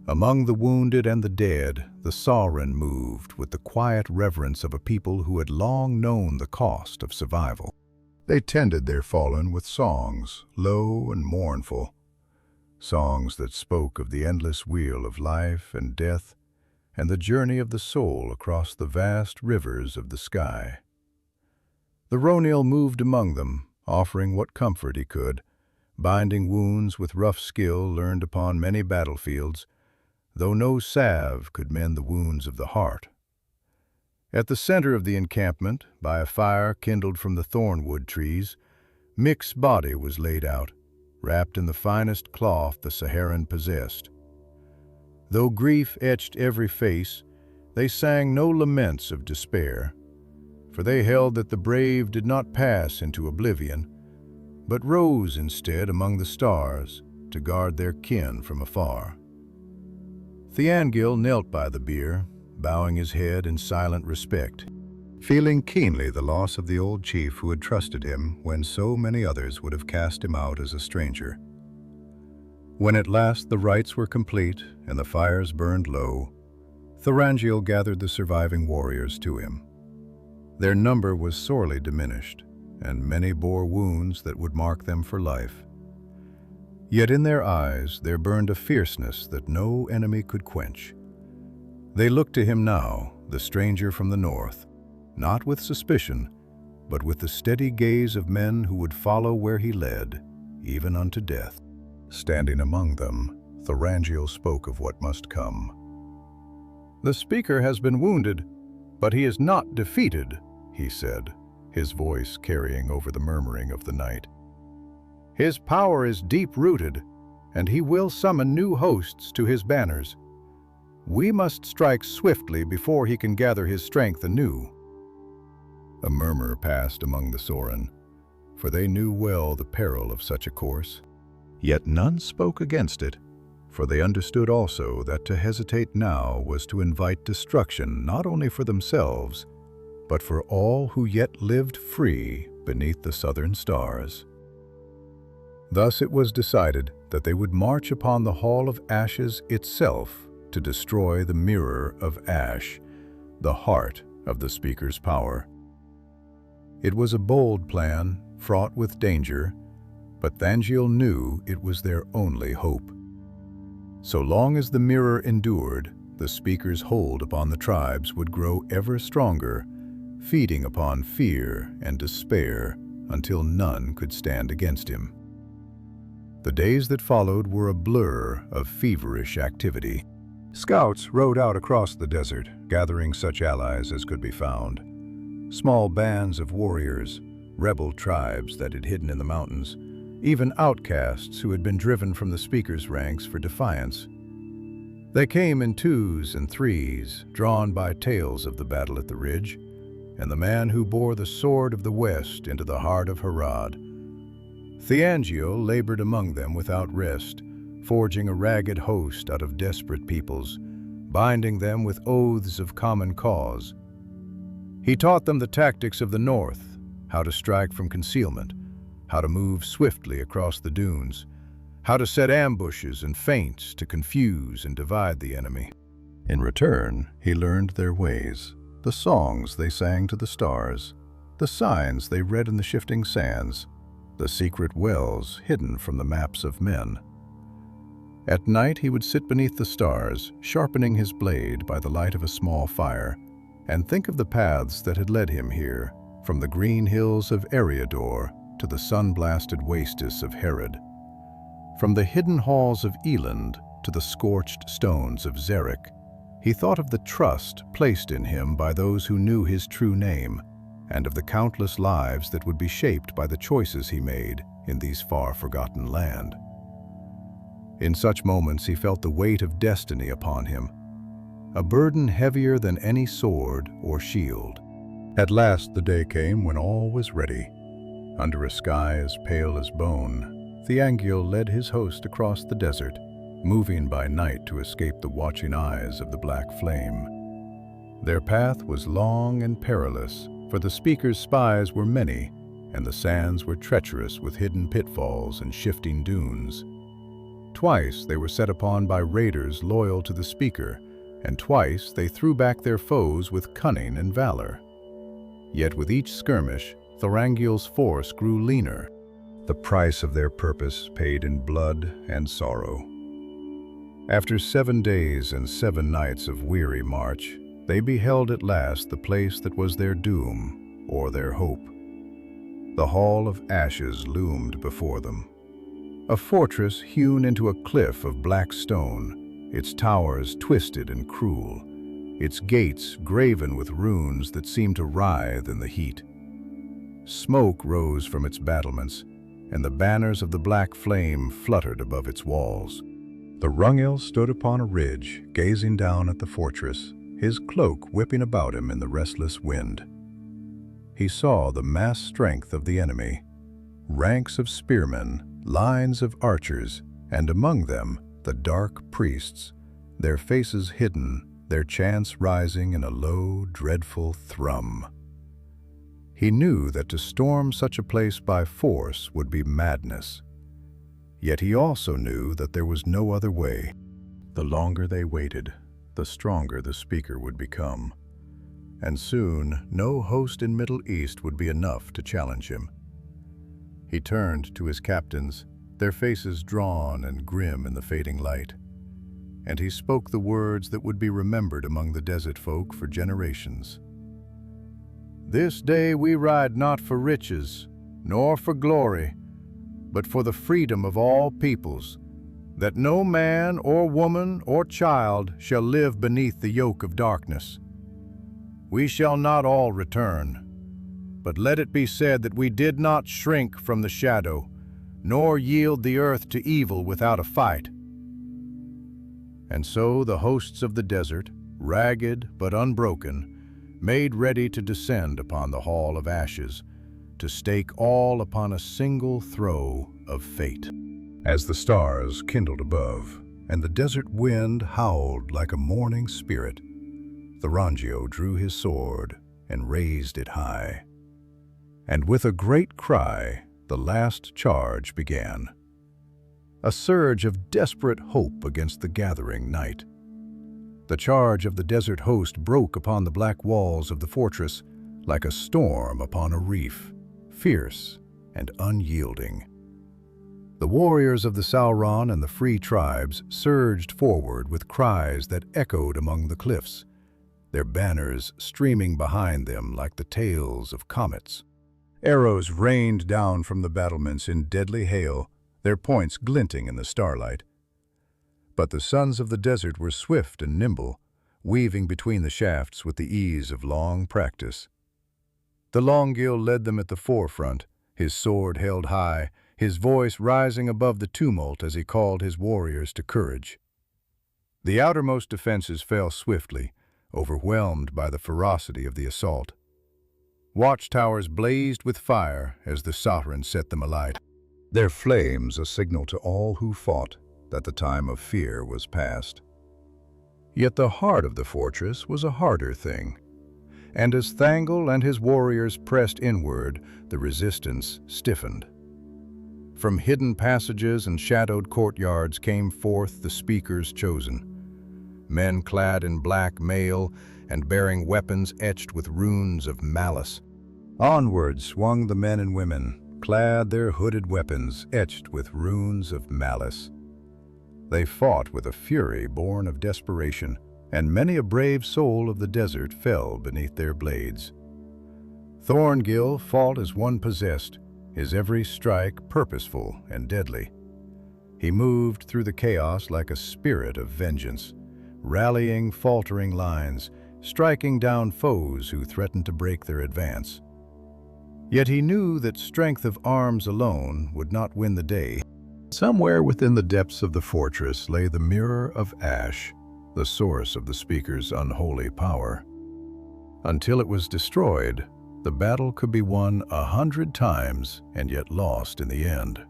Among the wounded and the dead, the Sauron moved with the quiet reverence of a people who had long known the cost of survival. They tended their fallen with songs, low and mournful, songs that spoke of the endless wheel of life and death and the journey of the soul across the vast rivers of the sky. The Thorongil moved among them, offering what comfort he could, binding wounds with rough skill learned upon many battlefields, though no salve could mend the wounds of the heart. At the center of the encampment, by a fire kindled from the thornwood trees, Mick's body was laid out, wrapped in the finest cloth the Saharan possessed. Though grief etched every face, they sang no laments of despair, for they held that the brave did not pass into oblivion, but rose instead among the stars to guard their kin from afar. Thorongil knelt by the bier, bowing his head in silent respect, feeling keenly the loss of the old chief who had trusted him when so many others would have cast him out as a stranger. When at last the rites were complete and the fires burned low, Thorongil gathered the surviving warriors to him. Their number was sorely diminished, and many bore wounds that would mark them for life. Yet in their eyes there burned a fierceness that no enemy could quench. They looked to him now, the stranger from the north, not with suspicion, but with the steady gaze of men who would follow where he led, even unto death. Standing among them, Thorongil spoke of what must come. "The speaker has been wounded, but he is not defeated," he said, his voice carrying over the murmuring of the night. "His power is deep-rooted, and he will summon new hosts to his banners. We must strike swiftly before he can gather his strength anew." A murmur passed among the Sauron, for they knew well the peril of such a course. Yet none spoke against it, for they understood also that to hesitate now was to invite destruction not only for themselves, but for all who yet lived free beneath the southern stars. Thus it was decided that they would march upon the Hall of Ashes itself to destroy the Mirror of Ash, the heart of the speaker's power. It was a bold plan, fraught with danger, but Thorongil knew it was their only hope. So long as the mirror endured, the speaker's hold upon the tribes would grow ever stronger, feeding upon fear and despair until none could stand against him. The days that followed were a blur of feverish activity. Scouts rode out across the desert, gathering such allies as could be found. Small bands of warriors, rebel tribes that had hidden in the mountains, even outcasts who had been driven from the speaker's ranks for defiance. They came in twos and threes, drawn by tales of the battle at the ridge, and the man who bore the sword of the West into the heart of Harad. Thorongil labored among them without rest, forging a ragged host out of desperate peoples, binding them with oaths of common cause. He taught them the tactics of the North, how to strike from concealment, how to move swiftly across the dunes, how to set ambushes and feints to confuse and divide the enemy. In return, he learned their ways, the songs they sang to the stars, the signs they read in the shifting sands, the secret wells hidden from the maps of men. At night he would sit beneath the stars, sharpening his blade by the light of a small fire, and think of the paths that had led him here, from the green hills of Eriador to the sun-blasted wastes of Harad, from the hidden halls of Eland to the scorched stones of Xeric. He thought of the trust placed in him by those who knew his true name, and of the countless lives that would be shaped by the choices he made in these far-forgotten land. In such moments he felt the weight of destiny upon him, a burden heavier than any sword or shield. At last the day came when all was ready. Under a sky as pale as bone, Thorongil led his host across the desert, moving by night to escape the watching eyes of the black flame. Their path was long and perilous, for the speaker's spies were many, and the sands were treacherous with hidden pitfalls and shifting dunes. Twice they were set upon by raiders loyal to the speaker, and twice they threw back their foes with cunning and valor. Yet with each skirmish, Thorongil's force grew leaner, the price of their purpose paid in blood and sorrow. After 7 days and 7 nights of weary march, they beheld at last the place that was their doom or their hope. The Hall of Ashes loomed before them, a fortress hewn into a cliff of black stone, its towers twisted and cruel, its gates graven with runes that seemed to writhe in the heat. Smoke rose from its battlements, and the banners of the black flame fluttered above its walls. Thorongil stood upon a ridge, gazing down at the fortress, his cloak whipping about him in the restless wind. He saw the massed strength of the enemy, ranks of spearmen, lines of archers, and among them the dark priests, their faces hidden, their chants rising in a low, dreadful thrum. He knew that to storm such a place by force would be madness. Yet he also knew that there was no other way. The longer they waited, the stronger the speaker would become. And soon, no host in Middle East would be enough to challenge him. He turned to his captains, their faces drawn and grim in the fading light, and he spoke the words that would be remembered among the desert folk for generations. "This day we ride not for riches, nor for glory, but for the freedom of all peoples, that no man or woman or child shall live beneath the yoke of darkness. We shall not all return, but let it be said that we did not shrink from the shadow, nor yield the earth to evil without a fight. And so the hosts of the desert, ragged but unbroken, made ready to descend upon the Hall of Ashes, to stake all upon a single throw of fate. As the stars kindled above, and the desert wind howled like a mourning spirit, Thorongil drew his sword and raised it high. And with a great cry, the last charge began. A surge of desperate hope against the gathering night. The charge of the desert host broke upon the black walls of the fortress like a storm upon a reef, fierce and unyielding. The warriors of the Sauron and the free tribes surged forward with cries that echoed among the cliffs, their banners streaming behind them like the tails of comets. Arrows rained down from the battlements in deadly hail, their points glinting in the starlight. But the sons of the desert were swift and nimble, weaving between the shafts with the ease of long practice. Thorongil led them at the forefront, his sword held high, his voice rising above the tumult as he called his warriors to courage. The outermost defenses fell swiftly, overwhelmed by the ferocity of the assault. Watchtowers blazed with fire as the Sauron set them alight, their flames a signal to all who fought that the time of fear was past. Yet the heart of the fortress was a harder thing, and as Thorongil and his warriors pressed inward, the resistance stiffened. From hidden passages and shadowed courtyards came forth the speakers chosen, men clad in black mail and bearing weapons etched with runes of malice. Onward swung the men and women, clad their hooded weapons etched with runes of malice. They fought with a fury born of desperation, and many a brave soul of the desert fell beneath their blades. Thorongil fought as one possessed, his every strike purposeful and deadly. He moved through the chaos like a spirit of vengeance, rallying faltering lines, striking down foes who threatened to break their advance. Yet he knew that strength of arms alone would not win the day. Somewhere within the depths of the fortress lay the mirror of ash, the source of the speaker's unholy power. Until it was destroyed, the battle could be won 100 times and yet lost in the end.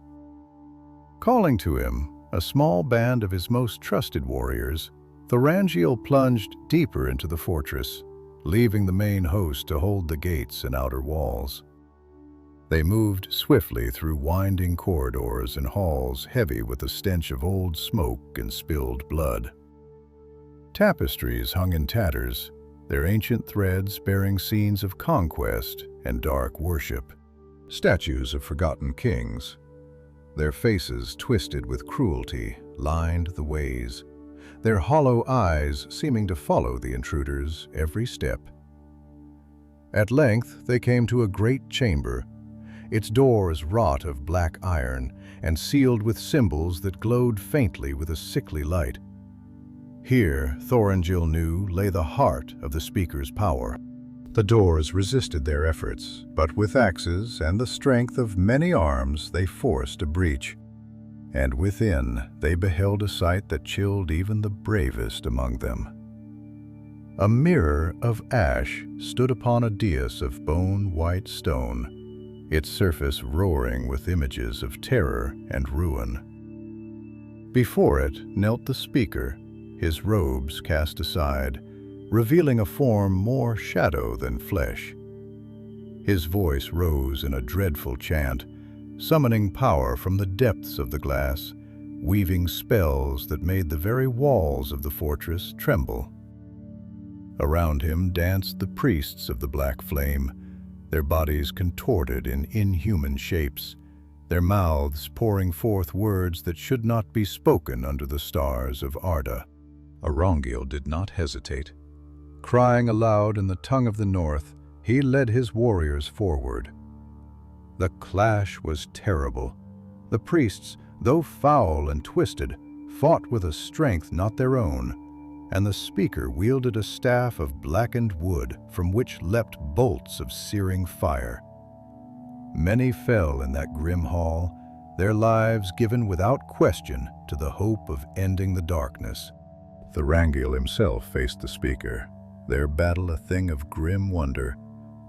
Calling to him a small band of his most trusted warriors, Thorongil plunged deeper into the fortress, leaving the main host to hold the gates and outer walls. They moved swiftly through winding corridors and halls heavy with the stench of old smoke and spilled blood. Tapestries hung in tatters, their ancient threads bearing scenes of conquest and dark worship. Statues of forgotten kings, their faces twisted with cruelty, lined the ways, their hollow eyes seeming to follow the intruder's every step. At length they came to a great chamber, its doors wrought of black iron and sealed with symbols that glowed faintly with a sickly light. Here, Thorongil knew, lay the heart of the speaker's power. The doors resisted their efforts, but with axes and the strength of many arms they forced a breach. And within they beheld a sight that chilled even the bravest among them. A mirror of ash stood upon a dais of bone-white stone, its surface roaring with images of terror and ruin. Before it knelt the speaker, his robes cast aside, revealing a form more shadow than flesh. His voice rose in a dreadful chant, summoning power from the depths of the glass, weaving spells that made the very walls of the fortress tremble. Around him danced the priests of the black flame, their bodies contorted in inhuman shapes, their mouths pouring forth words that should not be spoken under the stars of Arda. Aragorn did not hesitate. Crying aloud in the tongue of the north, he led his warriors forward. The clash was terrible. The priests, though foul and twisted, fought with a strength not their own, and the speaker wielded a staff of blackened wood from which leapt bolts of searing fire. Many fell in that grim hall, their lives given without question to the hope of ending the darkness. Thorongil himself faced the speaker, their battle a thing of grim wonder,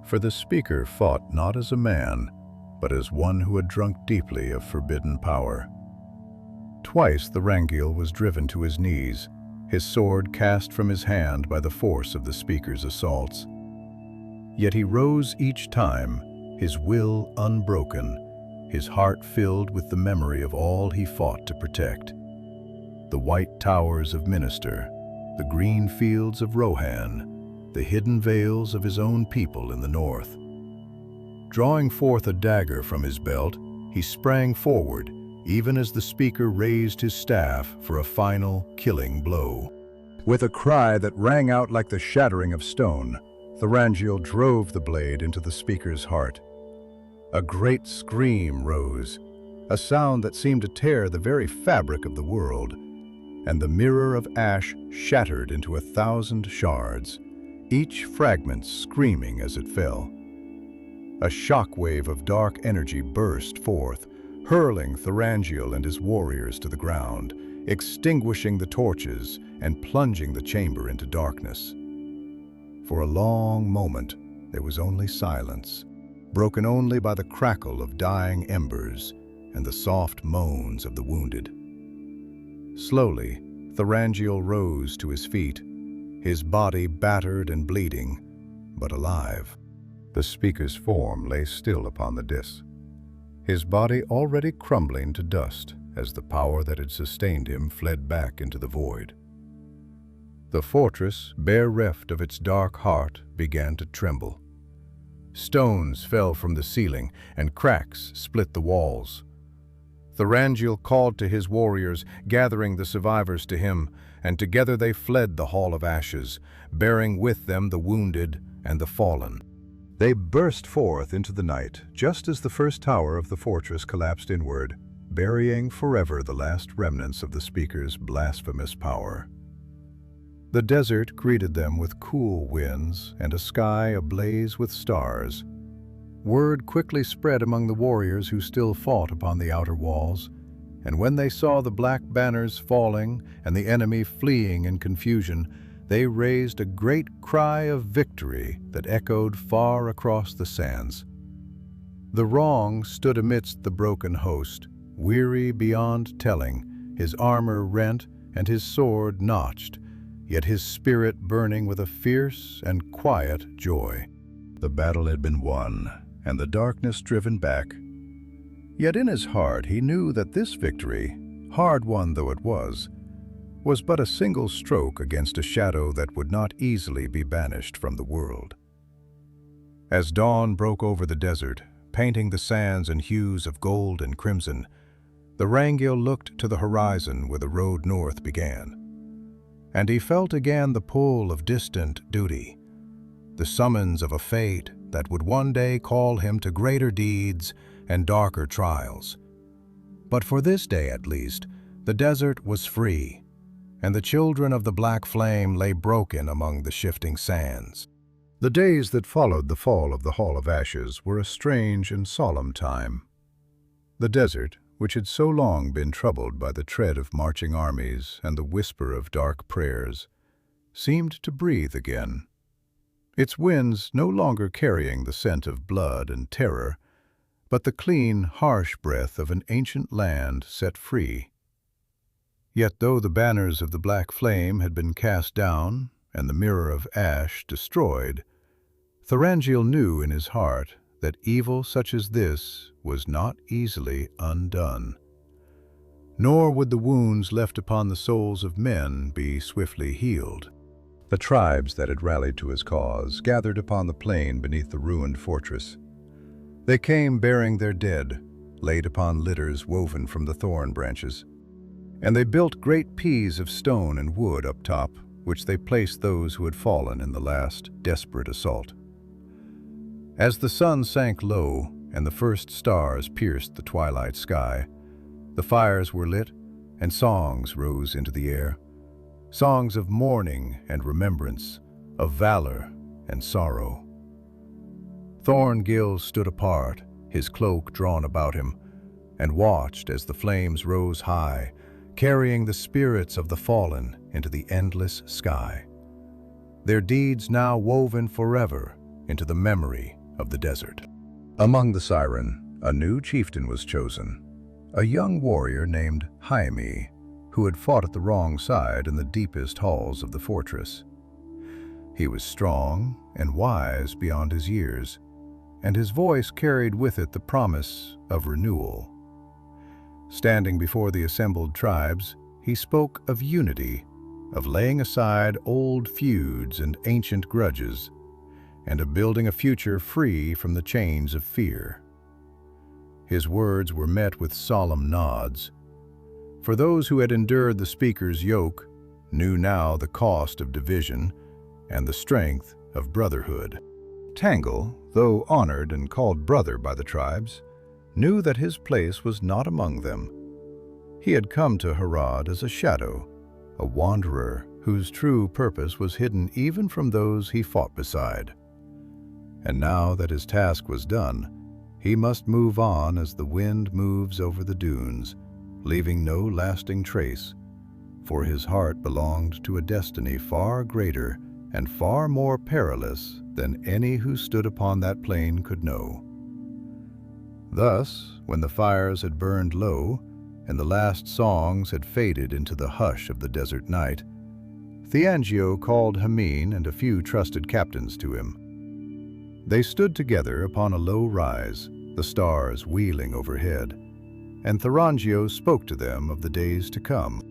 for the speaker fought not as a man, but as one who had drunk deeply of forbidden power. Twice Thorongil was driven to his knees, his sword cast from his hand by the force of the speaker's assaults. Yet he rose each time, his will unbroken, his heart filled with the memory of all he fought to protect. The white towers of Minster, the green fields of Rohan, the hidden vales of his own people in the north. Drawing forth a dagger from his belt, he sprang forward, even as the speaker raised his staff for a final, killing blow. With a cry that rang out like the shattering of stone, Thorongil drove the blade into the speaker's heart. A great scream rose, a sound that seemed to tear the very fabric of the world, and the mirror of ash shattered into 1,000 shards, each fragment screaming as it fell. A shockwave of dark energy burst forth, hurling Thorongil and his warriors to the ground, extinguishing the torches and plunging the chamber into darkness. For a long moment, there was only silence, broken only by the crackle of dying embers and the soft moans of the wounded. Slowly, Thorongil rose to his feet, his body battered and bleeding, but alive. The speaker's form lay still upon the dais, his body already crumbling to dust as the power that had sustained him fled back into the void. The fortress, bereft of its dark heart, began to tremble. Stones fell from the ceiling, and cracks split the walls. Thorongil called to his warriors, gathering the survivors to him, and together they fled the Hall of Ashes, bearing with them the wounded and the fallen. They burst forth into the night, just as the first tower of the fortress collapsed inward, burying forever the last remnants of the speaker's blasphemous power. The desert greeted them with cool winds and a sky ablaze with stars. Word quickly spread among the warriors who still fought upon the outer walls, and when they saw the black banners falling and the enemy fleeing in confusion, they raised a great cry of victory that echoed far across the sands. The wrong stood amidst the broken host, weary beyond telling, his armor rent and his sword notched, yet his spirit burning with a fierce and quiet joy. The battle had been won, and the darkness driven back. Yet in his heart he knew that this victory, hard-won though it was but a single stroke against a shadow that would not easily be banished from the world. As dawn broke over the desert, painting the sands in hues of gold and crimson, Thorongil looked to the horizon where the road north began. And he felt again the pull of distant duty, the summons of a fate that would one day call him to greater deeds and darker trials. But for this day at least, the desert was free, and the children of the black flame lay broken among the shifting sands. The days that followed the fall of the Hall of Ashes were a strange and solemn time. The desert, which had so long been troubled by the tread of marching armies and the whisper of dark prayers, seemed to breathe again, its winds no longer carrying the scent of blood and terror, but the clean, harsh breath of an ancient land set free. Yet though the banners of the black flame had been cast down and the mirror of ash destroyed, Thorongil knew in his heart that evil such as this was not easily undone. Nor would the wounds left upon the souls of men be swiftly healed. The tribes that had rallied to his cause gathered upon the plain beneath the ruined fortress. They came bearing their dead, laid upon litters woven from the thorn branches. And they built great pies of stone and wood up top, which they placed those who had fallen in the last desperate assault. As the sun sank low and the first stars pierced the twilight sky, the fires were lit, and songs rose into the air. Songs of mourning and remembrance, of valor and sorrow. Thorongil stood apart, his cloak drawn about him, and watched as the flames rose high, carrying the spirits of the fallen into the endless sky. Their deeds now woven forever into the memory of the desert. Among the Siren, a new chieftain was chosen, a young warrior named Jaime, who had fought at the wrong side in the deepest halls of the fortress. He was strong and wise beyond his years, and his voice carried with it the promise of renewal. Standing before the assembled tribes, he spoke of unity, of laying aside old feuds and ancient grudges, and of building a future free from the chains of fear. His words were met with solemn nods, for those who had endured the speaker's yoke knew now the cost of division and the strength of brotherhood. Tangle, though honored and called brother by the tribes, knew that his place was not among them. He had come to Harad as a shadow, a wanderer whose true purpose was hidden even from those he fought beside. And now that his task was done, he must move on as the wind moves over the dunes, leaving no lasting trace, for his heart belonged to a destiny far greater and far more perilous than any who stood upon that plain could know. Thus, when the fires had burned low, and the last songs had faded into the hush of the desert night, Thorongil called Hameen and a few trusted captains to him. They stood together upon a low rise, the stars wheeling overhead, and Thorongil spoke to them of the days to come.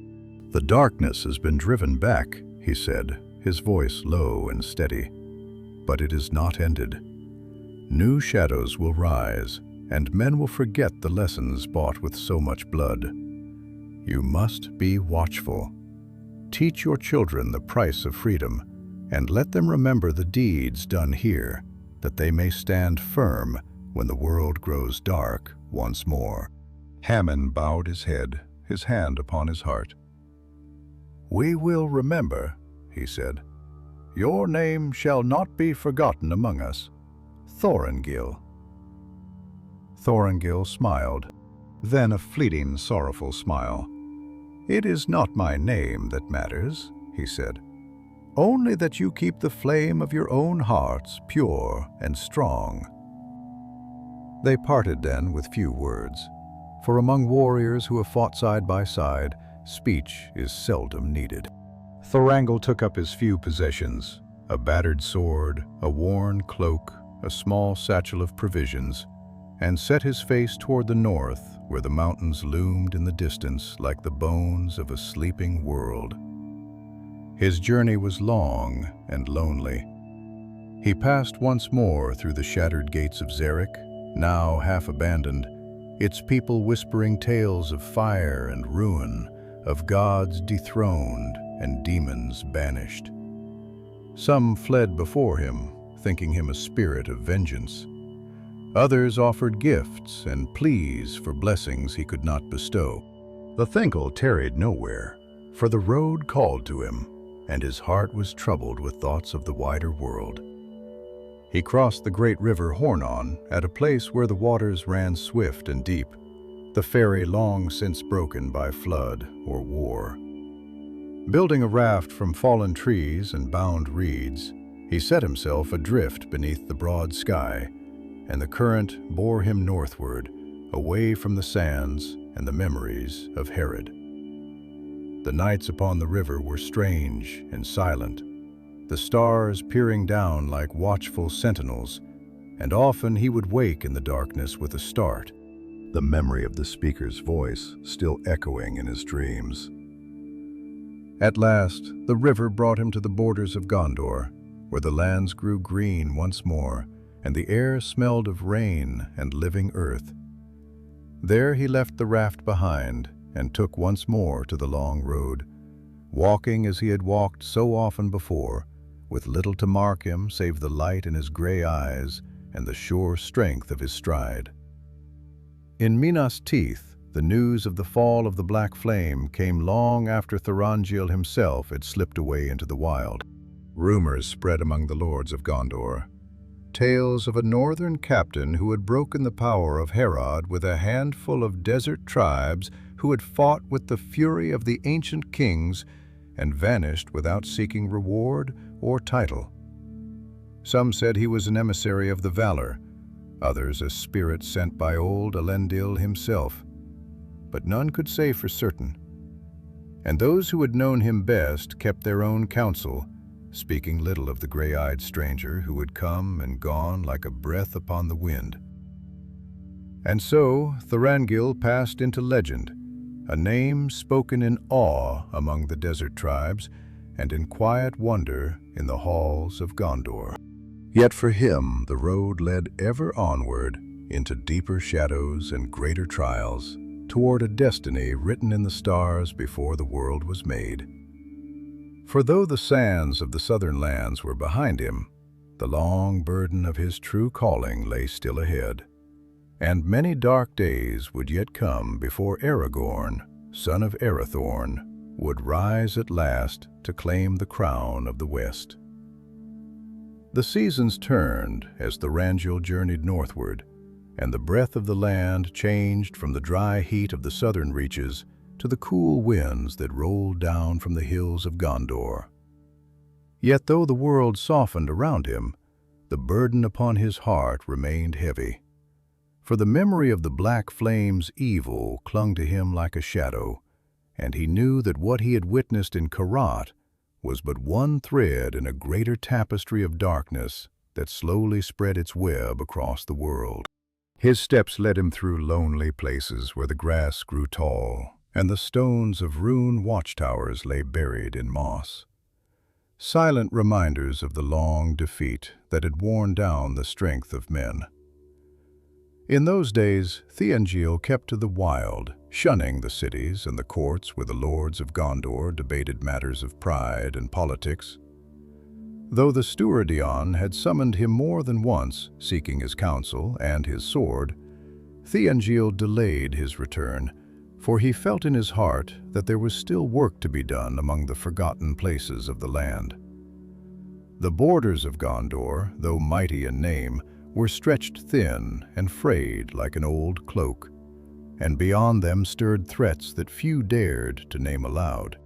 "The darkness has been driven back," he said, his voice low and steady, "but it is not ended. New shadows will rise, and men will forget the lessons bought with so much blood. You must be watchful. Teach your children the price of freedom, and let them remember the deeds done here, that they may stand firm when the world grows dark once more." Hammon bowed his head, his hand upon his heart. "We will remember," he said. "Your name shall not be forgotten among us. Thorongil." Thorongil smiled, then a fleeting, sorrowful smile. "It is not my name that matters," he said. "Only that you keep the flame of your own hearts pure and strong." They parted then with few words, for among warriors who have fought side by side, speech is seldom needed. Thorongil took up his few possessions, a battered sword, a worn cloak, a small satchel of provisions, and set his face toward the north, where the mountains loomed in the distance like the bones of a sleeping world. His journey was long and lonely. He passed once more through the shattered gates of Xeric, now half abandoned, its people whispering tales of fire and ruin, of gods dethroned and demons banished. Some fled before him, thinking him a spirit of vengeance. Others offered gifts and pleas for blessings he could not bestow. The Thorongil tarried nowhere, for the road called to him, and his heart was troubled with thoughts of the wider world. He crossed the great river Hornon at a place where the waters ran swift and deep, the ferry long since broken by flood or war. Building a raft from fallen trees and bound reeds, he set himself adrift beneath the broad sky, and the current bore him northward, away from the sands and the memories of Harad. The nights upon the river were strange and silent, the stars peering down like watchful sentinels, and often he would wake in the darkness with a start, the memory of the speaker's voice still echoing in his dreams. At last, the river brought him to the borders of Gondor, where the lands grew green once more, and the air smelled of rain and living earth. There he left the raft behind and took once more to the long road, walking as he had walked so often before, with little to mark him save the light in his gray eyes and the sure strength of his stride. In Minas Tirith, The news of the fall of the Black Flame came long after Thorongil himself had slipped away into the wild. Rumors spread among the lords of Gondor. Tales of a northern captain who had broken the power of Harad with a handful of desert tribes who had fought with the fury of the ancient kings and vanished without seeking reward or title. Some said he was an emissary of the Valor, others a spirit sent by old Elendil himself, but none could say for certain. And those who had known him best kept their own counsel, speaking little of the gray-eyed stranger who had come and gone like a breath upon the wind. And so Thorongil passed into legend, a name spoken in awe among the desert tribes and in quiet wonder in the halls of Gondor. Yet for him the road led ever onward into deeper shadows and greater trials, toward a destiny written in the stars before the world was made. For though the sands of the southern lands were behind him, the long burden of his true calling lay still ahead, and many dark days would yet come before Aragorn, son of Arathorn, would rise at last to claim the crown of the West. The seasons turned as Thorongil journeyed northward, and the breath of the land changed from the dry heat of the southern reaches to the cool winds that rolled down from the hills of Gondor. Yet though the world softened around him, the burden upon his heart remained heavy. For the memory of the Black Flame's evil clung to him like a shadow, and he knew that what he had witnessed in Karat was but one thread in a greater tapestry of darkness that slowly spread its web across the world. His steps led him through lonely places where the grass grew tall, and the stones of ruined watchtowers lay buried in moss. Silent reminders of the long defeat that had worn down the strength of men. In those days, Thorongil kept to the wild, shunning the cities and the courts where the lords of Gondor debated matters of pride and politics. Though the Stewardyon had summoned him more than once, seeking his counsel and his sword, Thorongil delayed his return, for he felt in his heart that there was still work to be done among the forgotten places of the land. The borders of Gondor, though mighty in name, were stretched thin and frayed like an old cloak, and beyond them stirred threats that few dared to name aloud.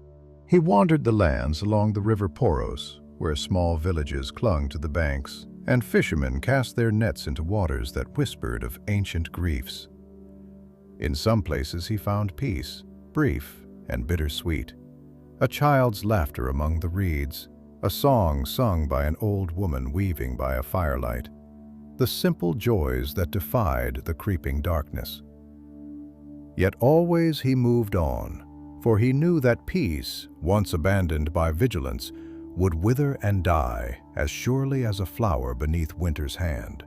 He wandered the lands along the river Poros, where small villages clung to the banks, and fishermen cast their nets into waters that whispered of ancient griefs. In some places he found peace, brief and bittersweet, a child's laughter among the reeds, a song sung by an old woman weaving by a firelight, the simple joys that defied the creeping darkness. Yet always he moved on, for he knew that peace, once abandoned by vigilance, would wither and die as surely as a flower beneath winter's hand.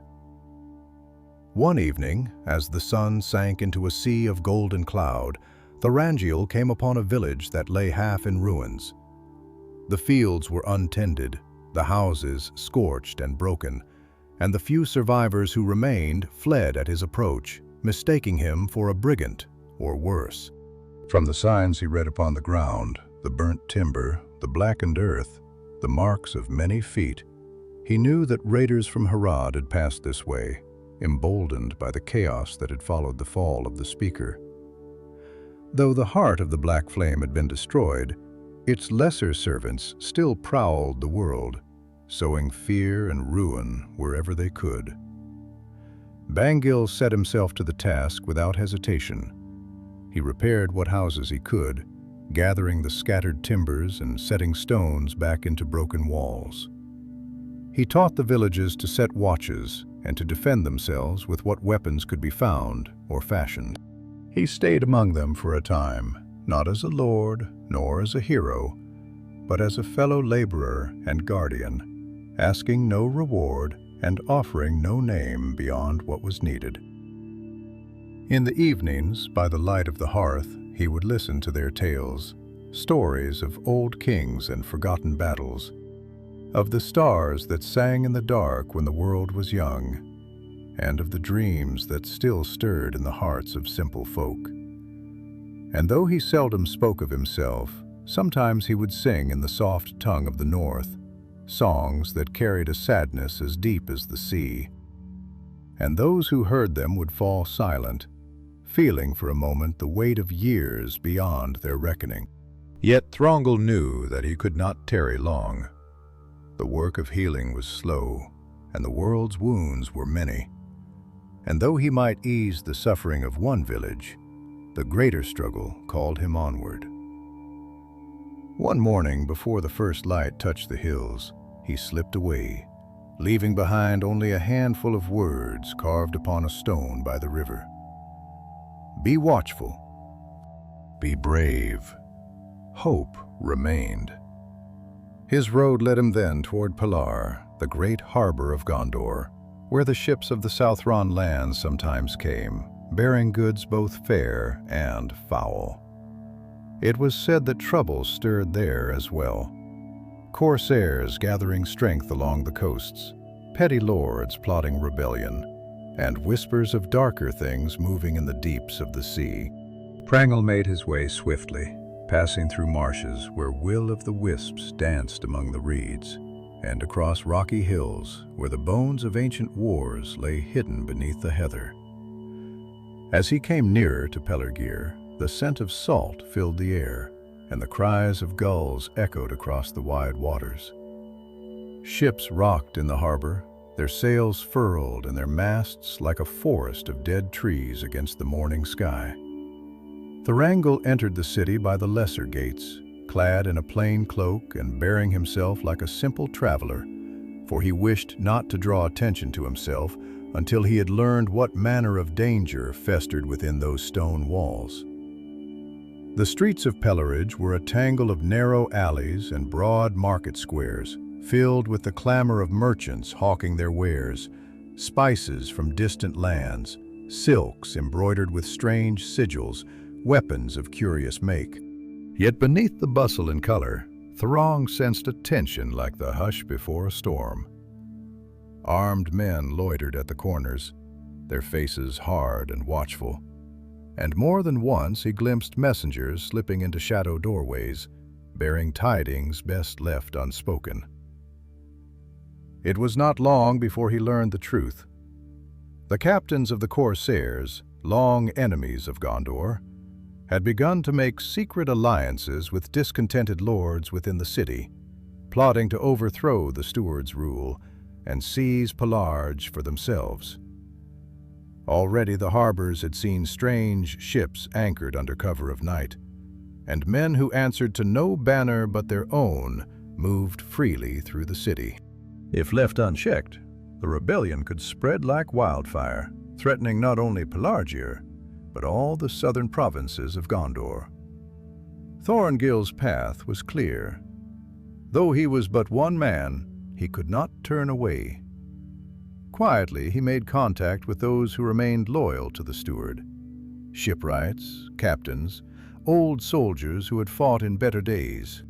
One evening, as the sun sank into a sea of golden cloud, Thorongil came upon a village that lay half in ruins. The fields were untended, the houses scorched and broken, and the few survivors who remained fled at his approach, mistaking him for a brigand, or worse. From the signs he read upon the ground, the burnt timber, the blackened earth, the marks of many feet, he knew that raiders from Harad had passed this way, emboldened by the chaos that had followed the fall of the Speaker. Though the heart of the Black Flame had been destroyed, its lesser servants still prowled the world, sowing fear and ruin wherever they could. Bangil set himself to the task without hesitation. He repaired what houses he could, gathering the scattered timbers and setting stones back into broken walls. He taught the villages to set watches and to defend themselves with what weapons could be found or fashioned. He stayed among them for a time, not as a lord nor as a hero, but as a fellow laborer and guardian, asking no reward and offering no name beyond what was needed. In the evenings, by the light of the hearth, he would listen to their tales, stories of old kings and forgotten battles, of the stars that sang in the dark when the world was young, and of the dreams that still stirred in the hearts of simple folk. And though he seldom spoke of himself, sometimes he would sing in the soft tongue of the north, songs that carried a sadness as deep as the sea. And those who heard them would fall silent, feeling for a moment the weight of years beyond their reckoning. Yet Thorongil knew that he could not tarry long. The work of healing was slow, and the world's wounds were many. And though he might ease the suffering of one village, the greater struggle called him onward. One morning, before the first light touched the hills, he slipped away, leaving behind only a handful of words carved upon a stone by the river. Be watchful. Be brave. Hope remained. His road led him then toward Pelargir, the great harbor of Gondor, where the ships of the Sauron lands sometimes came, bearing goods both fair and foul. It was said that trouble stirred there as well. Corsairs gathering strength along the coasts, petty lords plotting rebellion, and whispers of darker things moving in the deeps of the sea. Thorongil made his way swiftly, passing through marshes where will-o'-the-wisps danced among the reeds, and across rocky hills where the bones of ancient wars lay hidden beneath the heather. As he came nearer to Pelargir, the scent of salt filled the air, and the cries of gulls echoed across the wide waters. Ships rocked in the harbor, their sails furled and their masts like a forest of dead trees against the morning sky. Thorongil entered the city by the lesser gates, clad in a plain cloak and bearing himself like a simple traveler, for he wished not to draw attention to himself until he had learned what manner of danger festered within those stone walls. The streets of Pelargir were a tangle of narrow alleys and broad market squares, filled with the clamor of merchants hawking their wares, spices from distant lands, silks embroidered with strange sigils, weapons of curious make. Yet beneath the bustle and color, Thorongil sensed a tension like the hush before a storm. Armed men loitered at the corners, their faces hard and watchful, and more than once he glimpsed messengers slipping into shadow doorways, bearing tidings best left unspoken. It was not long before he learned the truth. The captains of the Corsairs, long enemies of Gondor, had begun to make secret alliances with discontented lords within the city, plotting to overthrow the steward's rule and seize Pelargir for themselves. Already the harbors had seen strange ships anchored under cover of night, and men who answered to no banner but their own moved freely through the city. If left unchecked, the rebellion could spread like wildfire, threatening not only Pelargir, but all the southern provinces of Gondor. Thorongil's path was clear. Though he was but one man, he could not turn away. Quietly, he made contact with those who remained loyal to the steward. Shipwrights, captains, old soldiers who had fought in better days.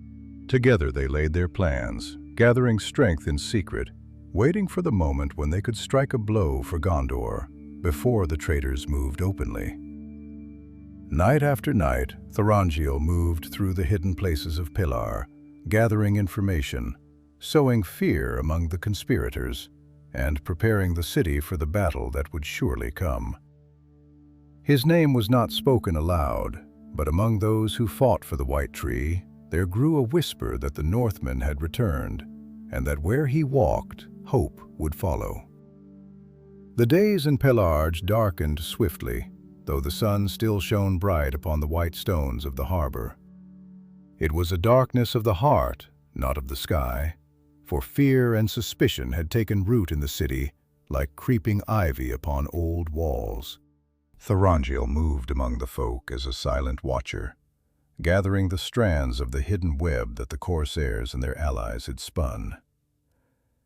Together they laid their plans, gathering strength in secret, waiting for the moment when they could strike a blow for Gondor before the traitors moved openly. Night after night, Thorongil moved through the hidden places of Pelargir, gathering information, sowing fear among the conspirators, and preparing the city for the battle that would surely come. His name was not spoken aloud, but among those who fought for the White Tree, there grew a whisper that the Northmen had returned, and that where he walked, hope would follow. The days in Pelargir darkened swiftly, though the sun still shone bright upon the white stones of the harbor. It was a darkness of the heart, not of the sky, for fear and suspicion had taken root in the city like creeping ivy upon old walls. Thorongil moved among the folk as a silent watcher, gathering the strands of the hidden web that the Corsairs and their allies had spun.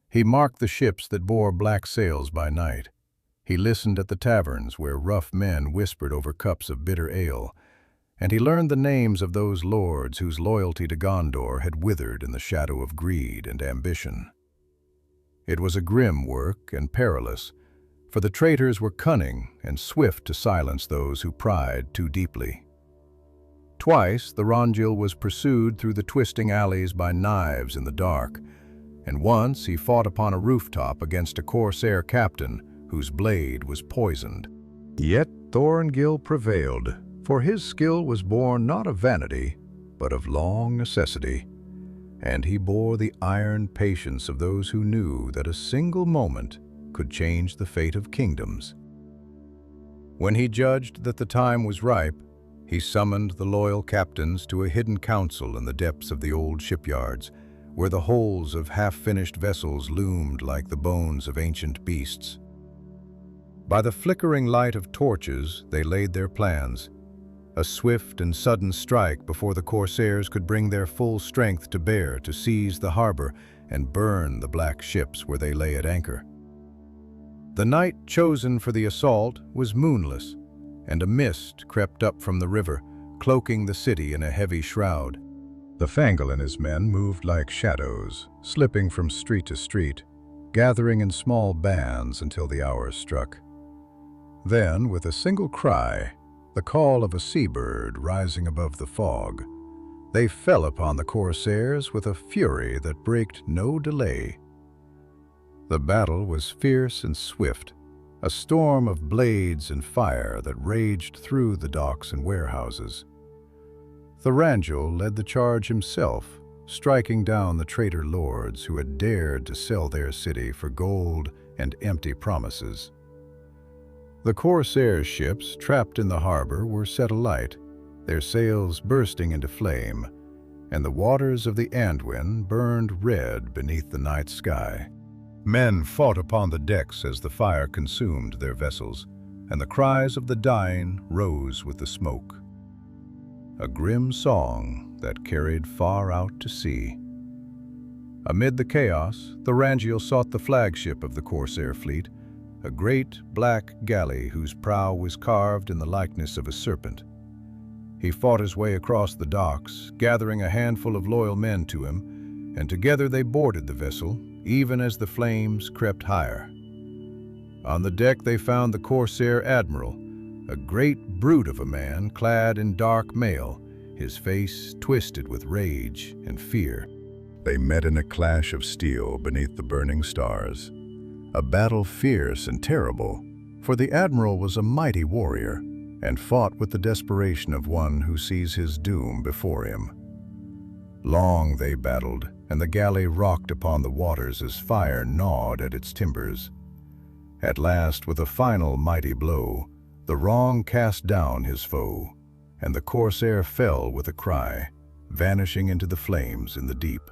He marked the ships that bore black sails by night. He listened at the taverns where rough men whispered over cups of bitter ale, and he learned the names of those lords whose loyalty to Gondor had withered in the shadow of greed and ambition. It was a grim work and perilous, for the traitors were cunning and swift to silence those who pried too deeply. Twice, Thorongil was pursued through the twisting alleys by knives in the dark, and once he fought upon a rooftop against a Corsair captain whose blade was poisoned. Yet Thorongil prevailed, for his skill was born not of vanity, but of long necessity, and he bore the iron patience of those who knew that a single moment could change the fate of kingdoms. When he judged that the time was ripe, he summoned the loyal captains to a hidden council in the depths of the old shipyards, where the hulls of half-finished vessels loomed like the bones of ancient beasts. By the flickering light of torches, they laid their plans, a swift and sudden strike before the Corsairs could bring their full strength to bear to seize the harbor and burn the black ships where they lay at anchor. The night chosen for the assault was moonless, and a mist crept up from the river, cloaking the city in a heavy shroud. The Thorongil and his men moved like shadows, slipping from street to street, gathering in small bands until the hours struck. Then, with a single cry, the call of a seabird rising above the fog, they fell upon the Corsairs with a fury that braked no delay. The battle was fierce and swift, a storm of blades and fire that raged through the docks and warehouses. Thorongil led the charge himself, striking down the traitor lords who had dared to sell their city for gold and empty promises. The Corsair ships trapped in the harbor were set alight, their sails bursting into flame, and the waters of the Anduin burned red beneath the night sky. Men fought upon the decks as the fire consumed their vessels, and the cries of the dying rose with the smoke. A grim song that carried far out to sea. Amid the chaos, Thorongil sought the flagship of the Corsair fleet, a great black galley whose prow was carved in the likeness of a serpent. He fought his way across the docks, gathering a handful of loyal men to him, and together they boarded the vessel, even as the flames crept higher. On the deck they found the Corsair admiral, a great brute of a man clad in dark mail, his face twisted with rage and fear. They met in a clash of steel beneath the burning stars, a battle fierce and terrible, for the admiral was a mighty warrior and fought with the desperation of one who sees his doom before him. Long they battled, and the galley rocked upon the waters as fire gnawed at its timbers. At last, with a final mighty blow, the wrong cast down his foe, and the Corsair fell with a cry, vanishing into the flames in the deep.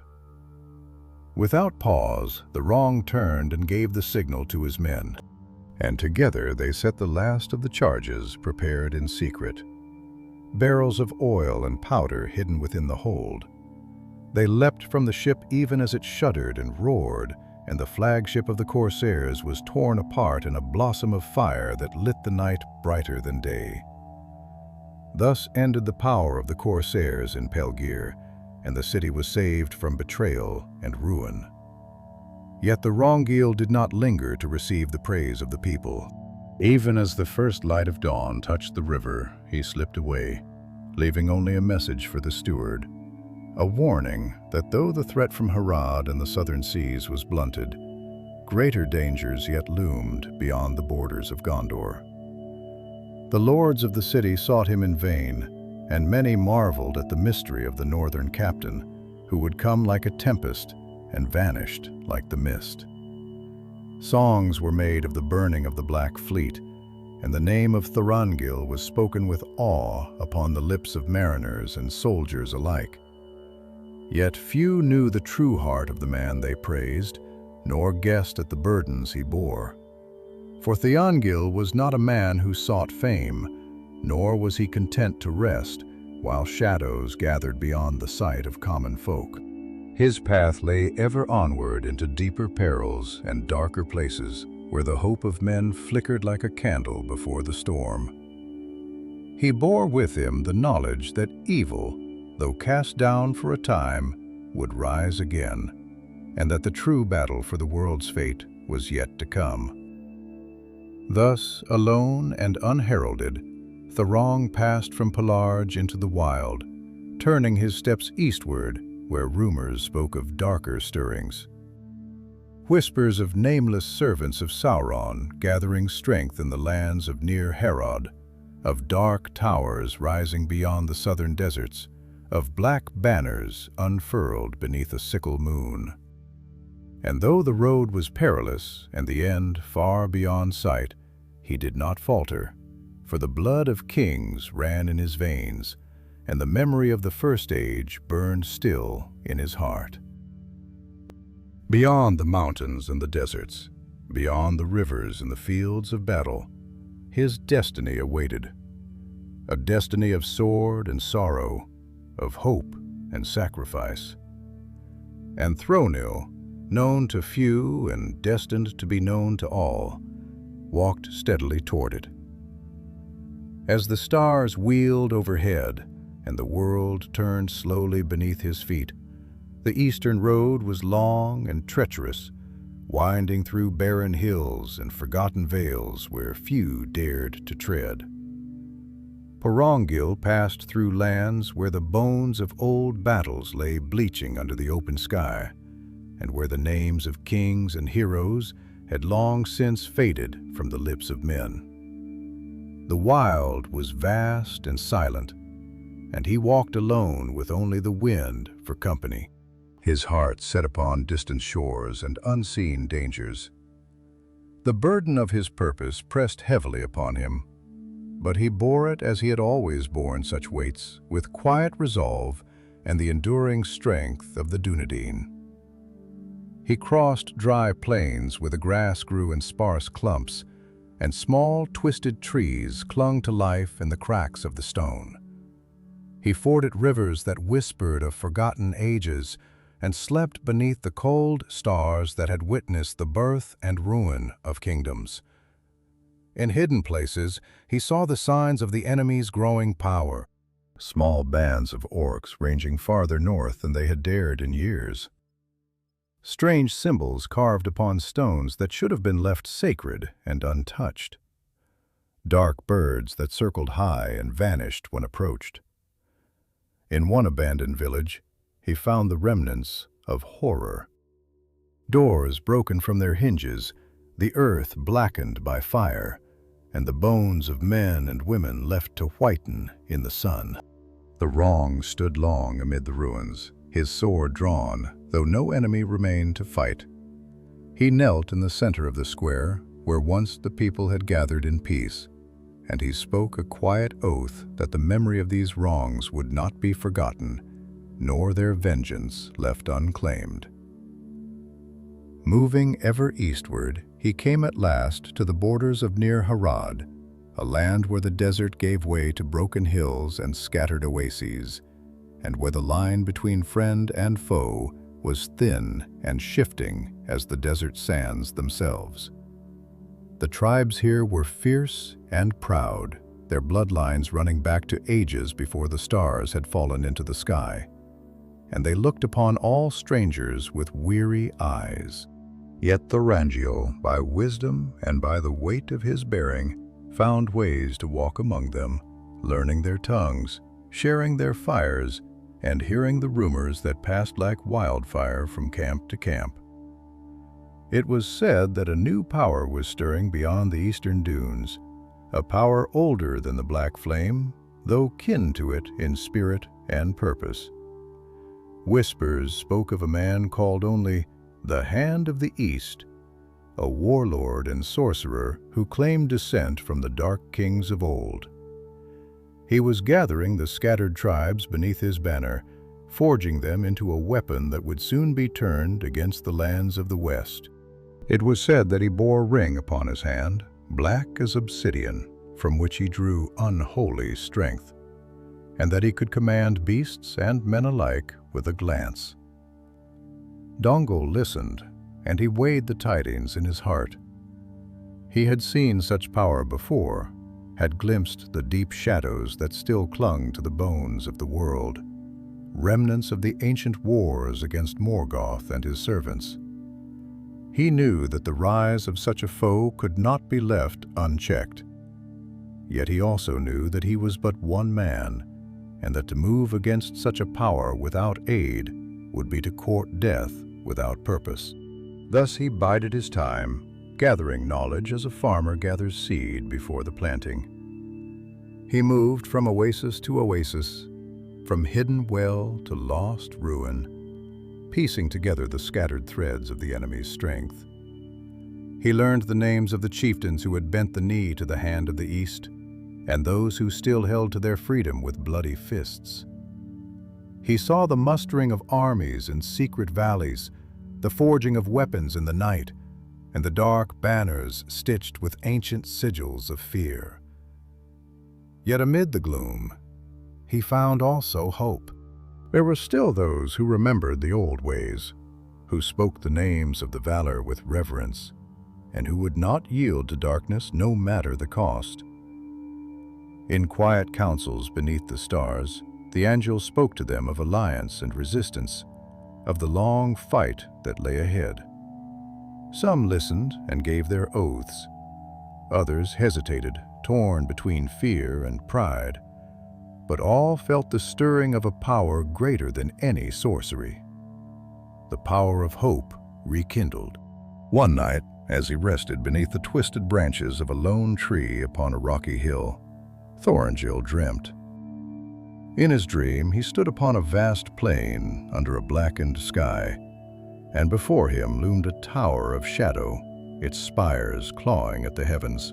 Without pause, the wrong turned and gave the signal to his men, and together they set the last of the charges prepared in secret. Barrels of oil and powder hidden within the hold. They leapt from the ship even as it shuddered and roared, and the flagship of the Corsairs was torn apart in a blossom of fire that lit the night brighter than day. Thus ended the power of the Corsairs in Pelargir, and the city was saved from betrayal and ruin. Yet the Thorongil did not linger to receive the praise of the people. Even as the first light of dawn touched the river, he slipped away, leaving only a message for the steward, a warning that though the threat from Harad and the southern seas was blunted, greater dangers yet loomed beyond the borders of Gondor. The lords of the city sought him in vain, and many marveled at the mystery of the northern captain, who would come like a tempest and vanished like the mist. Songs were made of the burning of the Black Fleet, and the name of Thorongil was spoken with awe upon the lips of mariners and soldiers alike. Yet few knew the true heart of the man they praised, nor guessed at the burdens he bore. For Thorongil was not a man who sought fame, nor was he content to rest while shadows gathered beyond the sight of common folk. His path lay ever onward into deeper perils and darker places, where the hope of men flickered like a candle before the storm. He bore with him the knowledge that evil, though cast down for a time, would rise again, and that the true battle for the world's fate was yet to come. Thus, alone and unheralded, Thorong passed from Pelargir into the wild, turning his steps eastward, where rumors spoke of darker stirrings. Whispers of nameless servants of Sauron gathering strength in the lands of near Harad, of dark towers rising beyond the southern deserts, of black banners unfurled beneath a sickle moon. And though the road was perilous and the end far beyond sight, he did not falter, for the blood of kings ran in his veins, and the memory of the First Age burned still in his heart. Beyond the mountains and the deserts, beyond the rivers and the fields of battle, his destiny awaited. A destiny of sword and sorrow, of hope and sacrifice. And Thorongil, known to few and destined to be known to all, walked steadily toward it. As the stars wheeled overhead and the world turned slowly beneath his feet, the eastern road was long and treacherous, winding through barren hills and forgotten vales where few dared to tread. Thorongil passed through lands where the bones of old battles lay bleaching under the open sky, and where the names of kings and heroes had long since faded from the lips of men. The wild was vast and silent, and he walked alone with only the wind for company, his heart set upon distant shores and unseen dangers. The burden of his purpose pressed heavily upon him, but he bore it as he had always borne such weights, with quiet resolve and the enduring strength of the Dunedain. He crossed dry plains where the grass grew in sparse clumps, and small, twisted trees clung to life in the cracks of the stone. He forded rivers that whispered of forgotten ages, and slept beneath the cold stars that had witnessed the birth and ruin of kingdoms. In hidden places, he saw the signs of the enemy's growing power, small bands of orcs ranging farther north than they had dared in years. Strange symbols carved upon stones that should have been left sacred and untouched. Dark birds that circled high and vanished when approached. In one abandoned village, he found the remnants of horror. Doors broken from their hinges, the earth blackened by fire, and the bones of men and women left to whiten in the sun. Thorong stood long amid the ruins, his sword drawn, though no enemy remained to fight. He knelt in the center of the square, where once the people had gathered in peace, and he spoke a quiet oath that the memory of these wrongs would not be forgotten, nor their vengeance left unclaimed. Moving ever eastward, he came at last to the borders of near Harad, a land where the desert gave way to broken hills and scattered oases, and where the line between friend and foe was thin and shifting as the desert sands themselves. The tribes here were fierce and proud, their bloodlines running back to ages before the stars had fallen into the sky, and they looked upon all strangers with weary eyes. Yet Thorongil, by wisdom and by the weight of his bearing, found ways to walk among them, learning their tongues, sharing their fires, and hearing the rumors that passed like wildfire from camp to camp. It was said that a new power was stirring beyond the eastern dunes, a power older than the Black Flame, though kin to it in spirit and purpose. Whispers spoke of a man called only the Hand of the East, a warlord and sorcerer who claimed descent from the dark kings of old. He was gathering the scattered tribes beneath his banner, forging them into a weapon that would soon be turned against the lands of the West. It was said that he bore a ring upon his hand, black as obsidian, from which he drew unholy strength, and that he could command beasts and men alike with a glance. Thorongil listened, and he weighed the tidings in his heart. He had seen such power before, had glimpsed the deep shadows that still clung to the bones of the world, remnants of the ancient wars against Morgoth and his servants. He knew that the rise of such a foe could not be left unchecked. Yet he also knew that he was but one man, and that to move against such a power without aid would be to court death without purpose. Thus he bided his time, gathering knowledge as a farmer gathers seed before the planting. He moved from oasis to oasis, from hidden well to lost ruin, piecing together the scattered threads of the enemy's strength. He learned the names of the chieftains who had bent the knee to the hand of the East, and those who still held to their freedom with bloody fists. He saw the mustering of armies in secret valleys, the forging of weapons in the night, and the dark banners stitched with ancient sigils of fear. Yet amid the gloom, he found also hope. There were still those who remembered the old ways, who spoke the names of the valor with reverence, and who would not yield to darkness no matter the cost. In quiet councils beneath the stars, the angels spoke to them of alliance and resistance, of the long fight that lay ahead. Some listened and gave their oaths. Others hesitated, torn between fear and pride. But all felt the stirring of a power greater than any sorcery. The power of hope rekindled. One night, as he rested beneath the twisted branches of a lone tree upon a rocky hill, Thorongil dreamt. In his dream, he stood upon a vast plain under a blackened sky, and before him loomed a tower of shadow, its spires clawing at the heavens.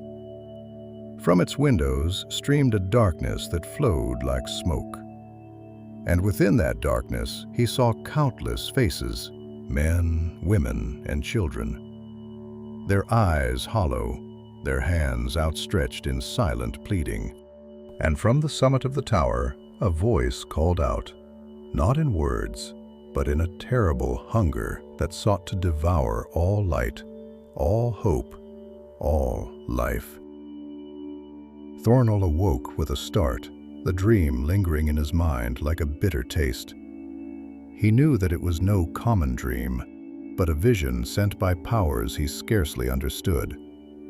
From its windows streamed a darkness that flowed like smoke. And within that darkness, he saw countless faces, men, women, and children. Their eyes hollow, their hands outstretched in silent pleading. And from the summit of the tower, a voice called out, not in words, but in a terrible hunger that sought to devour all light, all hope, all life. Thorongil awoke with a start, the dream lingering in his mind like a bitter taste. He knew that it was no common dream, but a vision sent by powers he scarcely understood,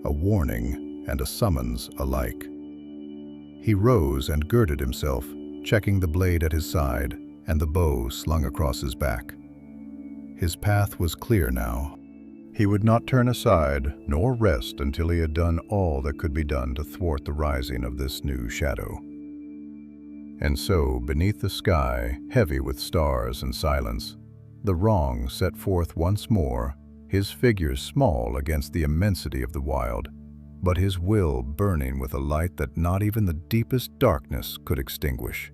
a warning and a summons alike. He rose and girded himself, checking the blade at his side and the bow slung across his back. His path was clear now. He would not turn aside nor rest until he had done all that could be done to thwart the rising of this new shadow. And so, beneath the sky, heavy with stars and silence, the wrong set forth once more, his figure small against the immensity of the wild, but his will burning with a light that not even the deepest darkness could extinguish.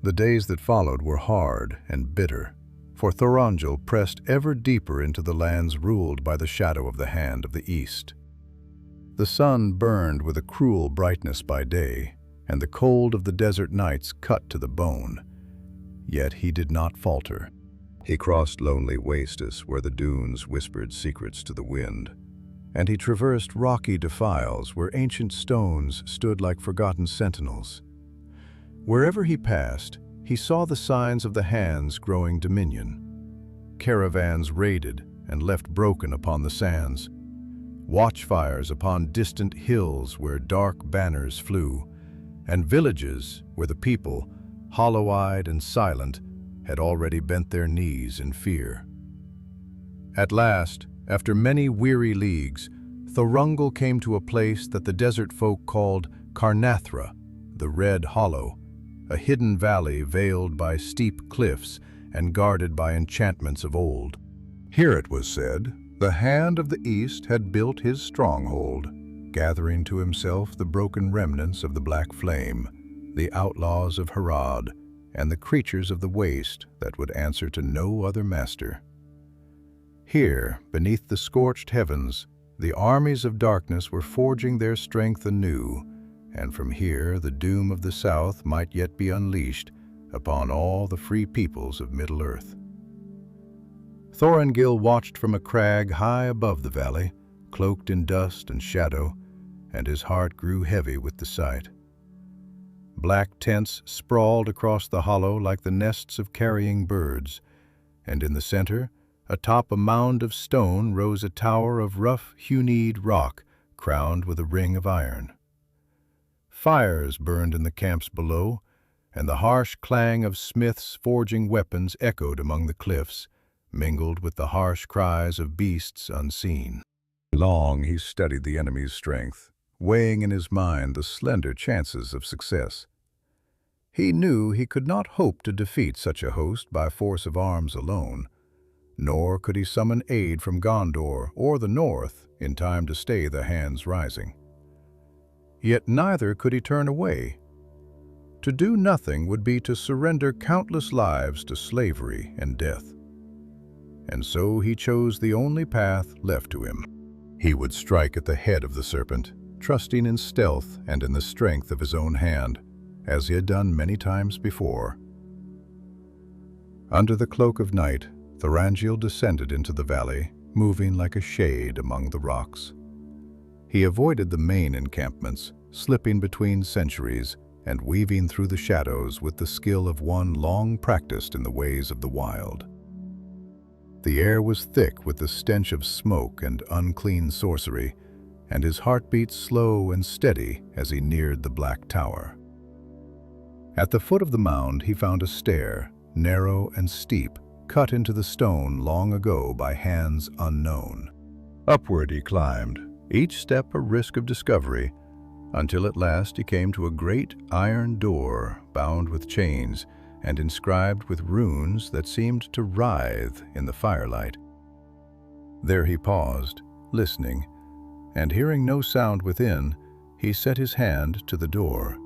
The days that followed were hard and bitter, for Thorongil pressed ever deeper into the lands ruled by the shadow of the hand of the East. The sun burned with a cruel brightness by day, and the cold of the desert nights cut to the bone. Yet he did not falter. He crossed lonely wastes where the dunes whispered secrets to the wind, and he traversed rocky defiles where ancient stones stood like forgotten sentinels. Wherever he passed, he saw the signs of the hand's growing dominion. Caravans raided and left broken upon the sands, watchfires upon distant hills where dark banners flew, and villages where the people, hollow-eyed and silent, had already bent their knees in fear. At last, after many weary leagues, Thorongil came to a place that the desert folk called Carnathra, the Red Hollow, a hidden valley veiled by steep cliffs and guarded by enchantments of old. Here, it was said, the hand of the East had built his stronghold, gathering to himself the broken remnants of the Black Flame, the outlaws of Harad, and the creatures of the waste that would answer to no other master. Here, beneath the scorched heavens, the armies of darkness were forging their strength anew, and from here the doom of the South might yet be unleashed upon all the free peoples of Middle-earth. Thorongil watched from a crag high above the valley, cloaked in dust and shadow, and his heart grew heavy with the sight. Black tents sprawled across the hollow like the nests of carrying birds, and in the center, atop a mound of stone, rose a tower of rough, hewn-eyed rock crowned with a ring of iron. Fires burned in the camps below, and the harsh clang of smiths forging weapons echoed among the cliffs, mingled with the harsh cries of beasts unseen. Long he studied the enemy's strength, weighing in his mind the slender chances of success. He knew he could not hope to defeat such a host by force of arms alone, nor could he summon aid from Gondor or the north in time to stay the hands rising. Yet neither could he turn away. To do nothing would be to surrender countless lives to slavery and death. And so he chose the only path left to him. He would strike at the head of the serpent, trusting in stealth and in the strength of his own hand, as he had done many times before. Under the cloak of night, Thorongil descended into the valley, moving like a shade among the rocks. He avoided the main encampments, slipping between centuries and weaving through the shadows with the skill of one long practiced in the ways of the wild. The air was thick with the stench of smoke and unclean sorcery, and his heart beat slow and steady as he neared the Black Tower. At the foot of the mound he found a stair, narrow and steep, cut into the stone long ago by hands unknown. Upward he climbed, each step a risk of discovery, until at last he came to a great iron door bound with chains and inscribed with runes that seemed to writhe in the firelight. There he paused, listening, and hearing no sound within, he set his hand to the door.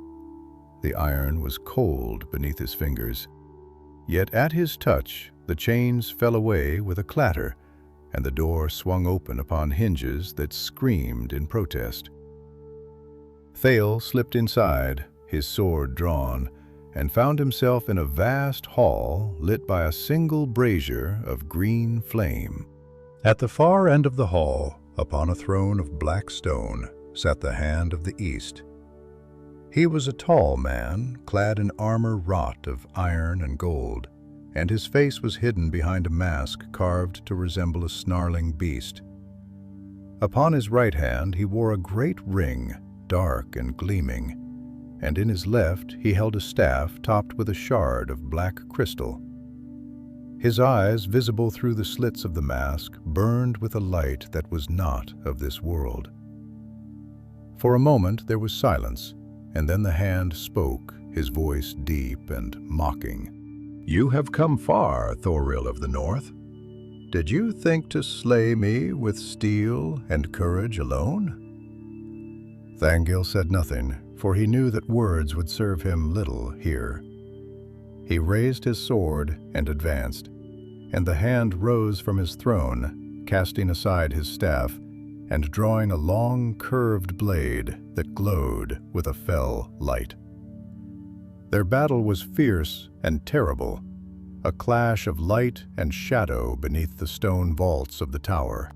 The iron was cold beneath his fingers, yet at his touch the chains fell away with a clatter, and the door swung open upon hinges that screamed in protest. Thale slipped inside, his sword drawn, and found himself in a vast hall lit by a single brazier of green flame. At the far end of the hall, upon a throne of black stone, sat the Hand of the East. He was a tall man, clad in armor wrought of iron and gold, and his face was hidden behind a mask carved to resemble a snarling beast. Upon his right hand he wore a great ring, dark and gleaming, and in his left he held a staff topped with a shard of black crystal. His eyes, visible through the slits of the mask, burned with a light that was not of this world. For a moment there was silence, and then the Hand spoke, his voice deep and mocking. "You have come far, Thorongil of the North. Did you think to slay me with steel and courage alone?" Thorongil said nothing, for he knew that words would serve him little here. He raised his sword and advanced, and the Hand rose from his throne, casting aside his staff and drawing a long curved blade that glowed with a fell light. Their battle was fierce and terrible, a clash of light and shadow beneath the stone vaults of the tower.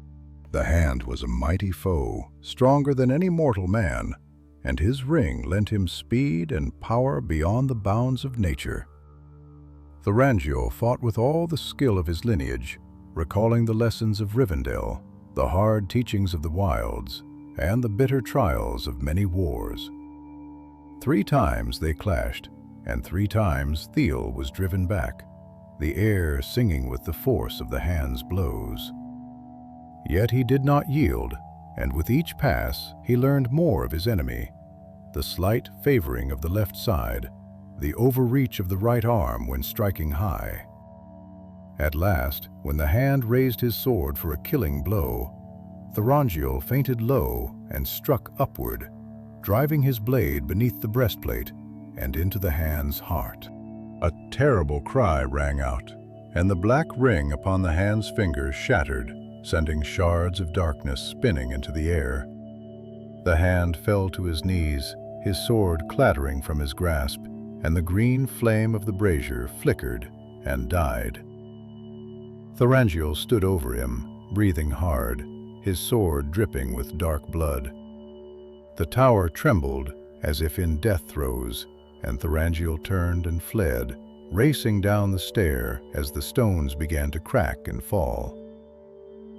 The Hand was a mighty foe, stronger than any mortal man, and his ring lent him speed and power beyond the bounds of nature. Thorongil fought with all the skill of his lineage, recalling the lessons of Rivendell, the hard teachings of the wilds, and the bitter trials of many wars. 3 times they clashed, and 3 times Thale was driven back, the air singing with the force of the Hand's blows. Yet he did not yield, and with each pass he learned more of his enemy, the slight favoring of the left side, the overreach of the right arm when striking high. At last, when the Hand raised his sword for a killing blow, Thorongil fainted low and struck upward, driving his blade beneath the breastplate and into the Hand's heart. A terrible cry rang out, and the black ring upon the Hand's finger shattered, sending shards of darkness spinning into the air. The Hand fell to his knees, his sword clattering from his grasp, and the green flame of the brazier flickered and died. Thorongil stood over him, breathing hard, his sword dripping with dark blood. The tower trembled as if in death throes, and Thorongil turned and fled, racing down the stair as the stones began to crack and fall.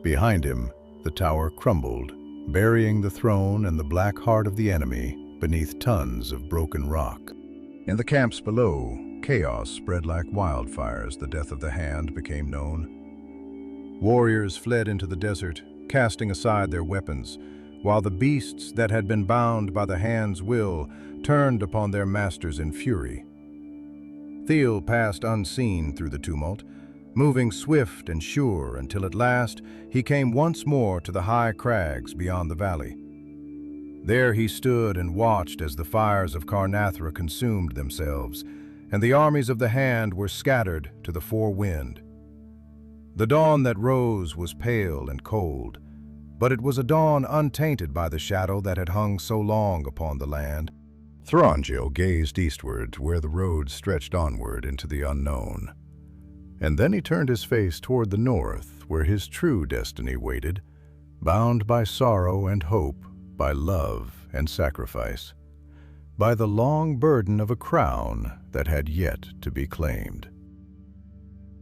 Behind him, the tower crumbled, burying the throne and the black heart of the enemy beneath tons of broken rock. In the camps below, chaos spread like wildfires. The death of the Hand became known. Warriors fled into the desert, casting aside their weapons, while the beasts that had been bound by the Hand's will turned upon their masters in fury. Thiel passed unseen through the tumult, moving swift and sure until at last he came once more to the high crags beyond the valley. There he stood and watched as the fires of Carnathra consumed themselves, and the armies of the Hand were scattered to the four wind. The dawn that rose was pale and cold, but it was a dawn untainted by the shadow that had hung so long upon the land. Thorongil gazed eastward, where the road stretched onward into the unknown. And then he turned his face toward the north, where his true destiny waited, bound by sorrow and hope, by love and sacrifice, by the long burden of a crown that had yet to be claimed.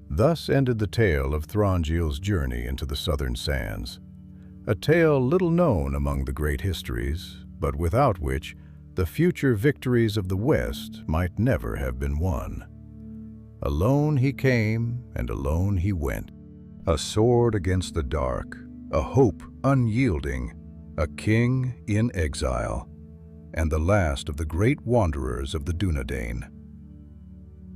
Thus ended the tale of Thorongil's journey into the southern sands, a tale little known among the great histories, but without which the future victories of the West might never have been won. Alone he came, and alone he went. A sword against the dark, a hope unyielding, a king in exile, and the last of the great wanderers of the Dunedain.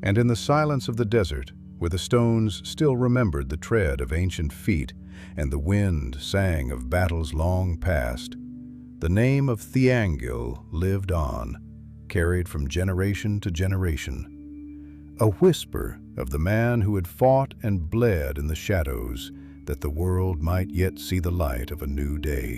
And in the silence of the desert, where the stones still remembered the tread of ancient feet, and the wind sang of battles long past, the name of Thorongil lived on, carried from generation to generation, a whisper of the man who had fought and bled in the shadows, that the world might yet see the light of a new day.